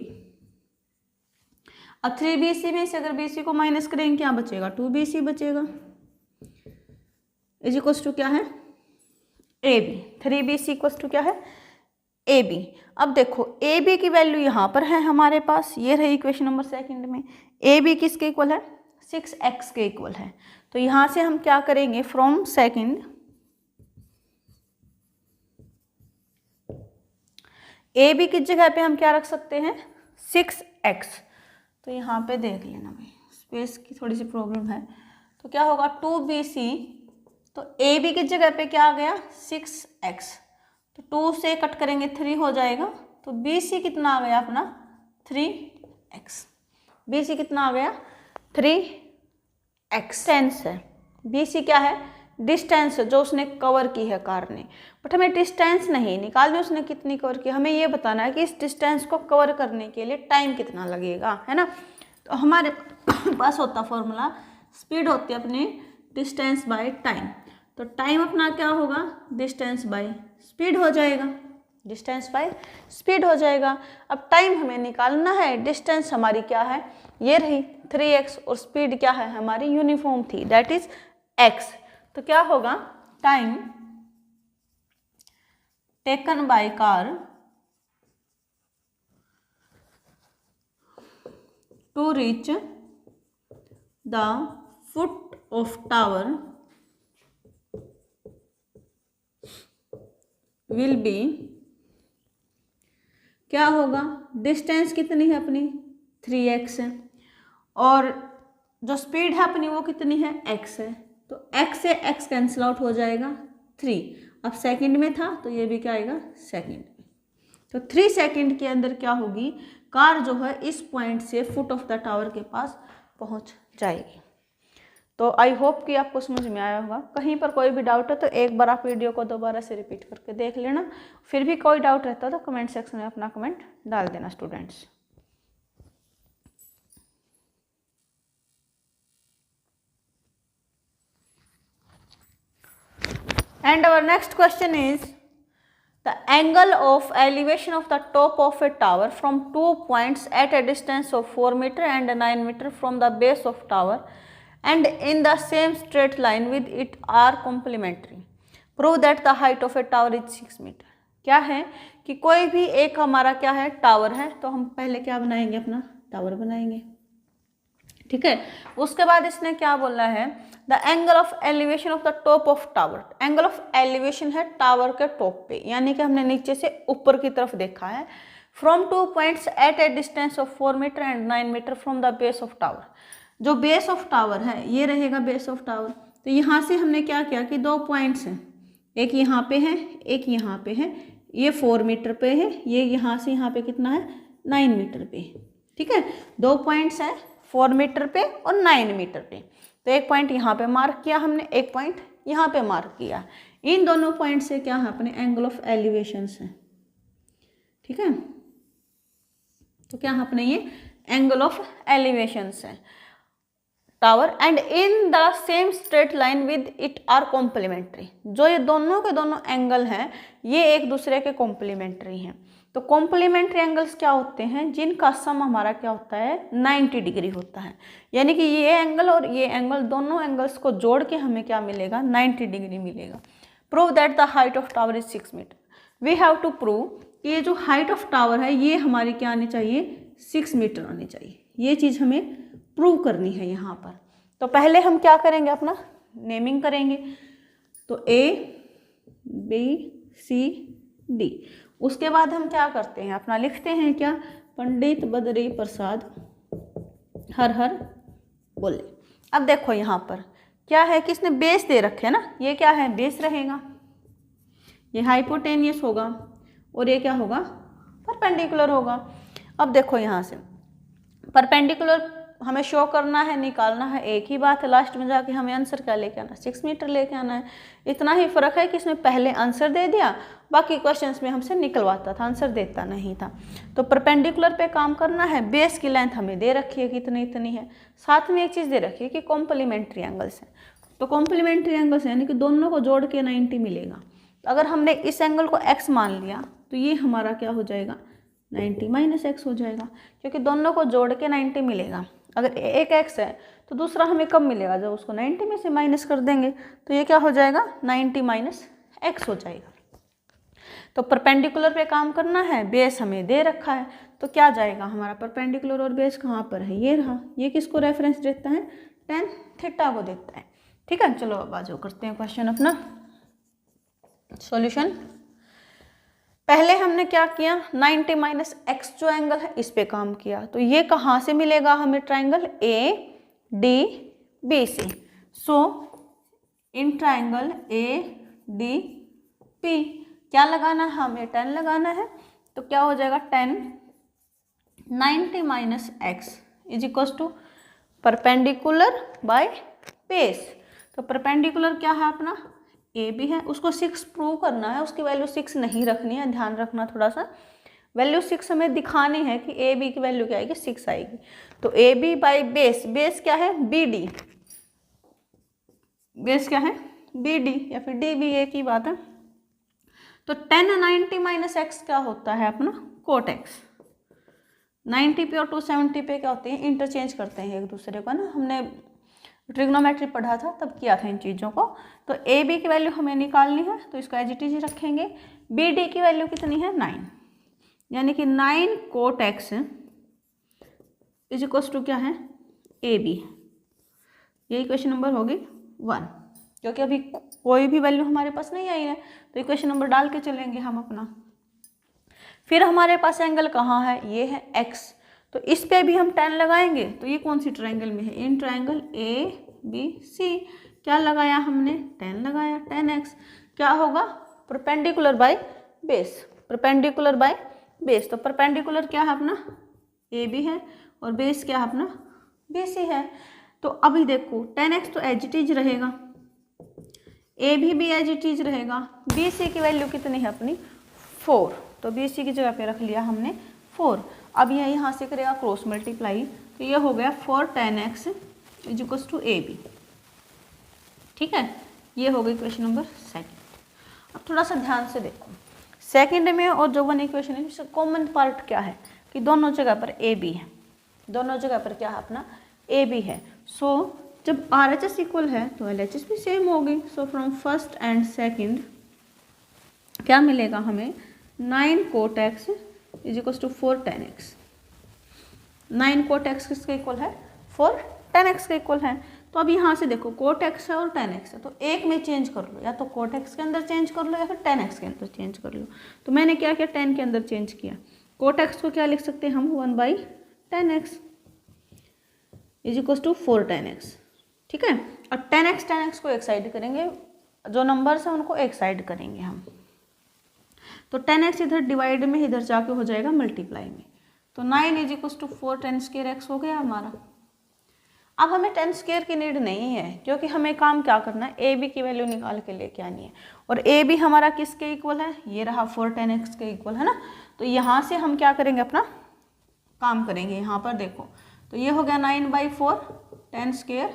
अब 3 BC में से अगर BC को माइनस करेंगे क्या बचेगा, 2 BC बचेगा, इज इक्वल टू क्या है, AB। 3 BC इक्वल टू क्या है, AB। अब देखो AB की वैल्यू यहाँ पर है हमारे पास, ये रही इक्वेशन नंबर 2 में। AB किसके इक्वल है, 6x के इक्वल है। तो यहाँ से हम क्या करेंगे, फ्रॉम सेकंड AB की जगह पे हम क्या रख सकते हैं, 6x। तो यहाँ पे देख लेना भाई, स्पेस की थोड़ी सी प्रॉब्लम है। तो क्या होगा 2 BC, तो AB की जगह पे क्या आ गया 6x, तो 2 से कट करेंगे 3 हो जाएगा। तो BC कितना आ गया अपना 3x। BC कितना आ गया 3x। डिस्टेंस है, BC क्या है, डिस्टेंस जो उसने कवर की है कार ने। बट हमें डिस्टेंस नहीं निकालनी उसने कितनी कवर की, हमें ये बताना है कि इस डिस्टेंस को कवर करने के लिए टाइम कितना लगेगा, है ना। तो तो हमारे पास होता फॉर्मूला, स्पीड होती है अपनी डिस्टेंस बाय टाइम। तो टाइम अपना क्या होगा, डिस्टेंस बाय स्पीड हो जाएगा, डिस्टेंस बाय स्पीड हो जाएगा। अब टाइम हमें निकालना है, डिस्टेंस हमारी क्या है, ये रही 3x, और स्पीड क्या है हमारी, यूनिफॉर्म थी, दैट इज x। तो क्या होगा, time taken by car to reach the foot of tower will be, क्या होगा, डिस्टेंस कितनी है अपनी 3x है, और जो स्पीड है अपनी वो कितनी है, x है। तो x से x कैंसिल आउट हो जाएगा 3। अब सेकंड में था तो ये भी क्या आएगा, सेकंड। तो 3 सेकंड के अंदर क्या होगी, कार जो है इस पॉइंट से फुट ऑफ द टावर के पास पहुंच जाएगी। तो आई होप कि आपको समझ में आया होगा। कहीं पर कोई भी डाउट है तो एक बार आप वीडियो को दोबारा से रिपीट करके देख लेना। फिर भी कोई डाउट रहता है तो कमेंट सेक्शन में अपना कमेंट डाल देना students. And our next question is, the angle of elevation of the top of a tower from 2 points at a distance of 4 meter and 9 meter from the base of tower and in the same straight line with it are complementary. Prove that the height of a tower is 6 meter. क्या है कि कोई भी एक हमारा क्या है, tower है, तो हम पहले क्या बनाएंगे, अपना टावर बनाएंगे, ठीक है। उसके बाद इसने क्या बोला है, the angle of elevation of the top of tower. Angle of elevation है टावर के टॉप पे, यानी कि हमने नीचे से ऊपर की तरफ देखा है। From 2 points at a distance of 4 metre and 9 metre from the base of tower. जो बेस ऑफ टावर है ये रहेगा बेस ऑफ टावर। तो यहाँ से हमने क्या किया कि 2 पॉइंट्स हैं, एक यहाँ पे है, एक यहाँ पे है, ये 4 मीटर पे है, ये यहाँ से यहाँ पे कितना है, 9 मीटर पे, ठीक है। 2 पॉइंट्स हैं 4 मीटर पे और 9 मीटर पे। तो एक पॉइंट यहाँ पे मार्क किया हमने, एक पॉइंट यहाँ पे मार्क किया। इन दोनों पॉइंट से क्या है, अपने एंगल ऑफ एलिवेशंस हैं, ठीक है। तो क्या है अपने, ये एंगल ऑफ एलिवेशंस हैं tower and in the same straight line with it are complementary. जो ये दोनों के दोनों एंगल हैं ये एक दूसरे के कॉम्प्लीमेंट्री हैं। तो कॉम्प्लीमेंट्री एंगल्स क्या होते हैं, जिनका सम हमारा क्या होता है, 90 डिग्री होता है। यानी कि ये एंगल और ये एंगल, दोनों एंगल्स को जोड़ के हमें क्या मिलेगा, 90 डिग्री मिलेगा। Prove that the height of tower is 6 metre. We have to prove कि ये जो हाइट ऑफ टावर है ये हमारी क्या आनी चाहिए, 6 मीटर आनी चाहिए। ये चीज़ हमें प्रूव करनी है यहाँ पर। तो पहले हम क्या करेंगे, अपना नेमिंग करेंगे। तो A B C D, उसके बाद हम क्या करते हैं, अपना लिखते हैं क्या, पंडित बद्री प्रसाद हर हर बोले। अब देखो यहाँ पर क्या है कि इसने बेस दे रखे है ना, ये क्या है, बेस रहेगा, ये हाइपोटेनियस होगा और ये क्या होगा, परपेंडिकुलर होगा। अब देखो यहाँ से परपेंडिकुलर हमें शो करना है, निकालना है, एक ही बात है। लास्ट में जाके हमें आंसर क्या लेके आना, 6 मीटर लेके आना है। इतना ही फ़र्क है कि इसने पहले आंसर दे दिया, बाकी क्वेश्चंस में हमसे निकलवाता था, आंसर देता नहीं था। तो परपेंडिकुलर पे काम करना है। बेस की लेंथ हमें दे रखी है कितनी इतनी है, साथ में एक चीज़ दे रखी है कि कॉम्प्लीमेंट्री एंगल्स हैं। तो कॉम्प्लीमेंट्री एंगल्स यानी कि दोनों को जोड़ के 90 मिलेगा। अगर हमने इस एंगल को x मान लिया तो ये हमारा क्या हो जाएगा, 90 माइनस x हो जाएगा, क्योंकि दोनों को जोड़ के 90 मिलेगा। अगर एक x है तो दूसरा हमें कब मिलेगा, जब उसको 90 में से माइनस कर देंगे तो ये क्या हो जाएगा, 90 माइनस x हो जाएगा। तो परपेंडिकुलर पे काम करना है, बेस हमें दे रखा है, तो क्या जाएगा हमारा परपेंडिकुलर और बेस कहाँ पर है, ये रहा। ये किसको रेफरेंस देता है, tan थीटा को देता है, ठीक है। चलो अब आज करते हैं क्वेश्चन अपना सॉल्यूशन। पहले हमने क्या किया, 90 माइनस x जो एंगल है इस पे काम किया। तो ये कहाँ से मिलेगा हमें, triangle ADBC। So in triangle ADP क्या लगाना है हमें, 10 लगाना है। तो क्या हो जाएगा, 10 90 minus x is equal to perpendicular by base. तो परपेंडिकुलर क्या है अपना, ए भी है, उसको 6 प्रूव करना है, उसकी वैल्यू 6 नहीं रखनी है, ध्यान रखना थोड़ा सा। वैल्यू 6 हमें दिखानी है कि ए बी की वैल्यू क्या आएगी, 6 आएगी। तो A B by base, base क्या है बी डी, बेस क्या है बी डी या फिर डी बी, एक ही बात है। तो 1090 माइनस एक्स क्या होता है अपना कोट एक्स। 90 पे और 270 पे क्या होते हैं, इंटरचेंज करते हैं एक दूसरे को ना, हमने ट्रिग्नोमेट्री पढ़ा था तब किया था इन चीज़ों को। तो ए बी की वैल्यू हमें निकालनी है तो इसको एज इट इज रखेंगे। बी डी की वैल्यू कितनी है 9, यानी कि 9 cot x is equal to क्या है ए बी। ये इक्वेशन नंबर होगी 1, क्योंकि अभी कोई भी वैल्यू हमारे पास नहीं आई है तो इक्वेशन नंबर डाल के चलेंगे हम अपना। फिर हमारे पास एंगल कहाँ है, ये है x, तो इस पे भी हम 10 लगाएंगे। तो ये कौन सी ट्रायंगल में है, इन ट्रायंगल ए बी सी, क्या लगाया हमने 10 लगाया, 10x क्या होगा perpendicular by base, perpendicular by base. तो परपेंडिकुलर क्या है अपना ए बी है और बेस क्या है अपना बी सी है। तो अभी देखो 10x तो एज इट इज रहेगा, ए भी एज इट इज रहेगा, बी सी की वैल्यू कितनी है अपनी 4, तो बी सी की जगह पे रख लिया हमने 4। अब ये यहाँ से करेगा क्रॉस मल्टीप्लाई, तो ये हो गया 4 10x is equal to A B. ठीक है, ये हो गई इक्वेशन नंबर सेकंड। अब थोड़ा सा ध्यान से देखो, सेकंड में और जो वन इक्वेशन है इसका कॉमन पार्ट क्या है कि दोनों जगह पर ए बी है, दोनों जगह पर क्या है अपना ए बी है। सो जब आर एच एस इक्वल है तो एल एच एस भी सेम होगी। So from first and second क्या मिलेगा हमें 9 cot x is equal to 4 10x। 9 cot x किसके इक्वल है 4 10x के इक्वल है। तो अब यहाँ से देखो कोट एक्स है और 10x है, तो एक में चेंज कर लो, या तो कोट एक्स के अंदर चेंज कर लो या फिर 10x के अंदर चेंज कर लो। तो मैंने क्या किया 10 के अंदर चेंज किया। कोट एक्स को क्या लिख सकते हैं हम 1/10x is equal to 4 10x। ठीक है, और 10x को एक साइड करेंगे, जो नंबर्स हैं उनको एक साइड करेंगे हम। तो 10x इधर डिवाइड में इधर जाके हो जाएगा मल्टीप्लाई में। तो 9 is equal to 4 10 square x हो गया हमारा। अब हमें 10 स्क्वायर की नीड नहीं है, क्योंकि हमें काम क्या करना है ए बी की वैल्यू निकाल के लेके आनी है। और ए बी हमारा किसके इक्वल है, ये रहा 4 10x के इक्वल है ना। तो यहाँ से हम क्या करेंगे अपना काम करेंगे। यहाँ पर देखो तो ये हो गया 9/4 10 square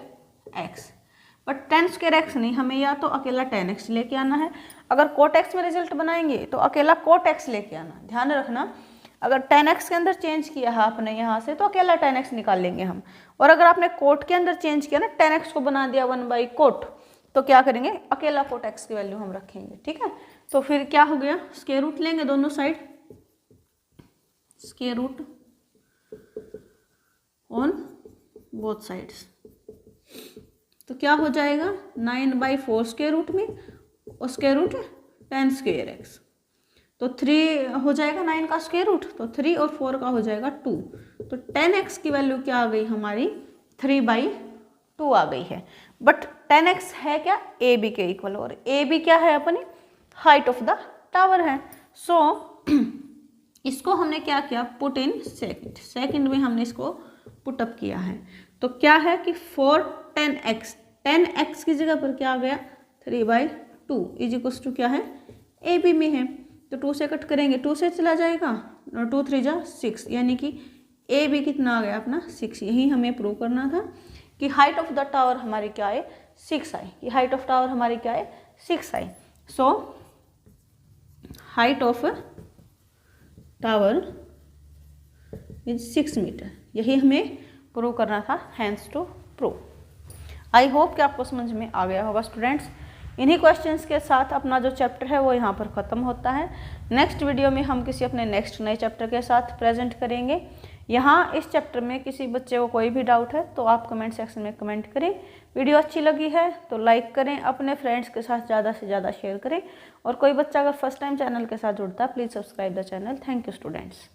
x, but 10 square x नहीं, हमें या तो अकेला 10x लेके आना है। अगर कोट एक्स में रिजल्ट बनाएंगे तो अकेला कोट एक्स लेके आना, ध्यान रखना। अगर 10x के अंदर चेंज किया है आपने यहाँ से तो अकेला 10x निकाल लेंगे हम। और अगर आपने कोट के अंदर चेंज किया ना 10x को बना दिया 1 कोट, तो क्या करेंगे अकेला कोट एक्स की वैल्यू हम रखेंगे। ठीक है, तो फिर क्या हो गया स्क्वायर रूट लेंगे दोनों साइड, square root on both sides. तो क्या हो जाएगा 9/4 स्क्वायर रूट में और स्क्वायर रूट 10 स्क्वायर एक्स, तो 3 हो जाएगा 9 का स्क्वायर रूट, तो 3 और 4 का हो जाएगा 2। तो 10x की वैल्यू क्या आ गई हमारी 3/2 आ गई है। बट 10x है क्या ए बी के इक्वल, और ए बी क्या है अपनी हाइट ऑफ द टावर है। सो इसको हमने क्या किया पुट इन सेकंड, सेकंड में हमने इसको पुटअप किया है। तो क्या है कि 4 10x की जगह पर क्या आ गया 3/2 इज इक्वल टू क्या है ए बी में है। तो 2 से कट करेंगे 2 से चला जाएगा और 2 3 जा 6, यानी कि ए बी कितना आ गया अपना 6। यही हमें प्रूव करना था कि हाइट ऑफ द टावर हमारी क्या है 6 आई, कि हाइट ऑफ टावर हमारी क्या है 6 आई। So height of tower is 6 metre, यही हमें प्रूव करना था, hence to prove. I hope कि आपको समझ में आ गया होगा स्टूडेंट्स। इन्हीं क्वेश्चंस के साथ अपना जो चैप्टर है वो यहाँ पर ख़त्म होता है। नेक्स्ट वीडियो में हम किसी अपने नेक्स्ट नए चैप्टर के साथ प्रेजेंट करेंगे। यहाँ इस चैप्टर में किसी बच्चे को कोई भी डाउट है तो आप कमेंट सेक्शन में कमेंट करें। वीडियो अच्छी लगी है तो लाइक करें, अपने फ्रेंड्स के साथ ज़्यादा से ज़्यादा शेयर करें, और कोई बच्चा अगर फर्स्ट टाइम चैनल के साथ जुड़ता है please subscribe the channel. Thank you students.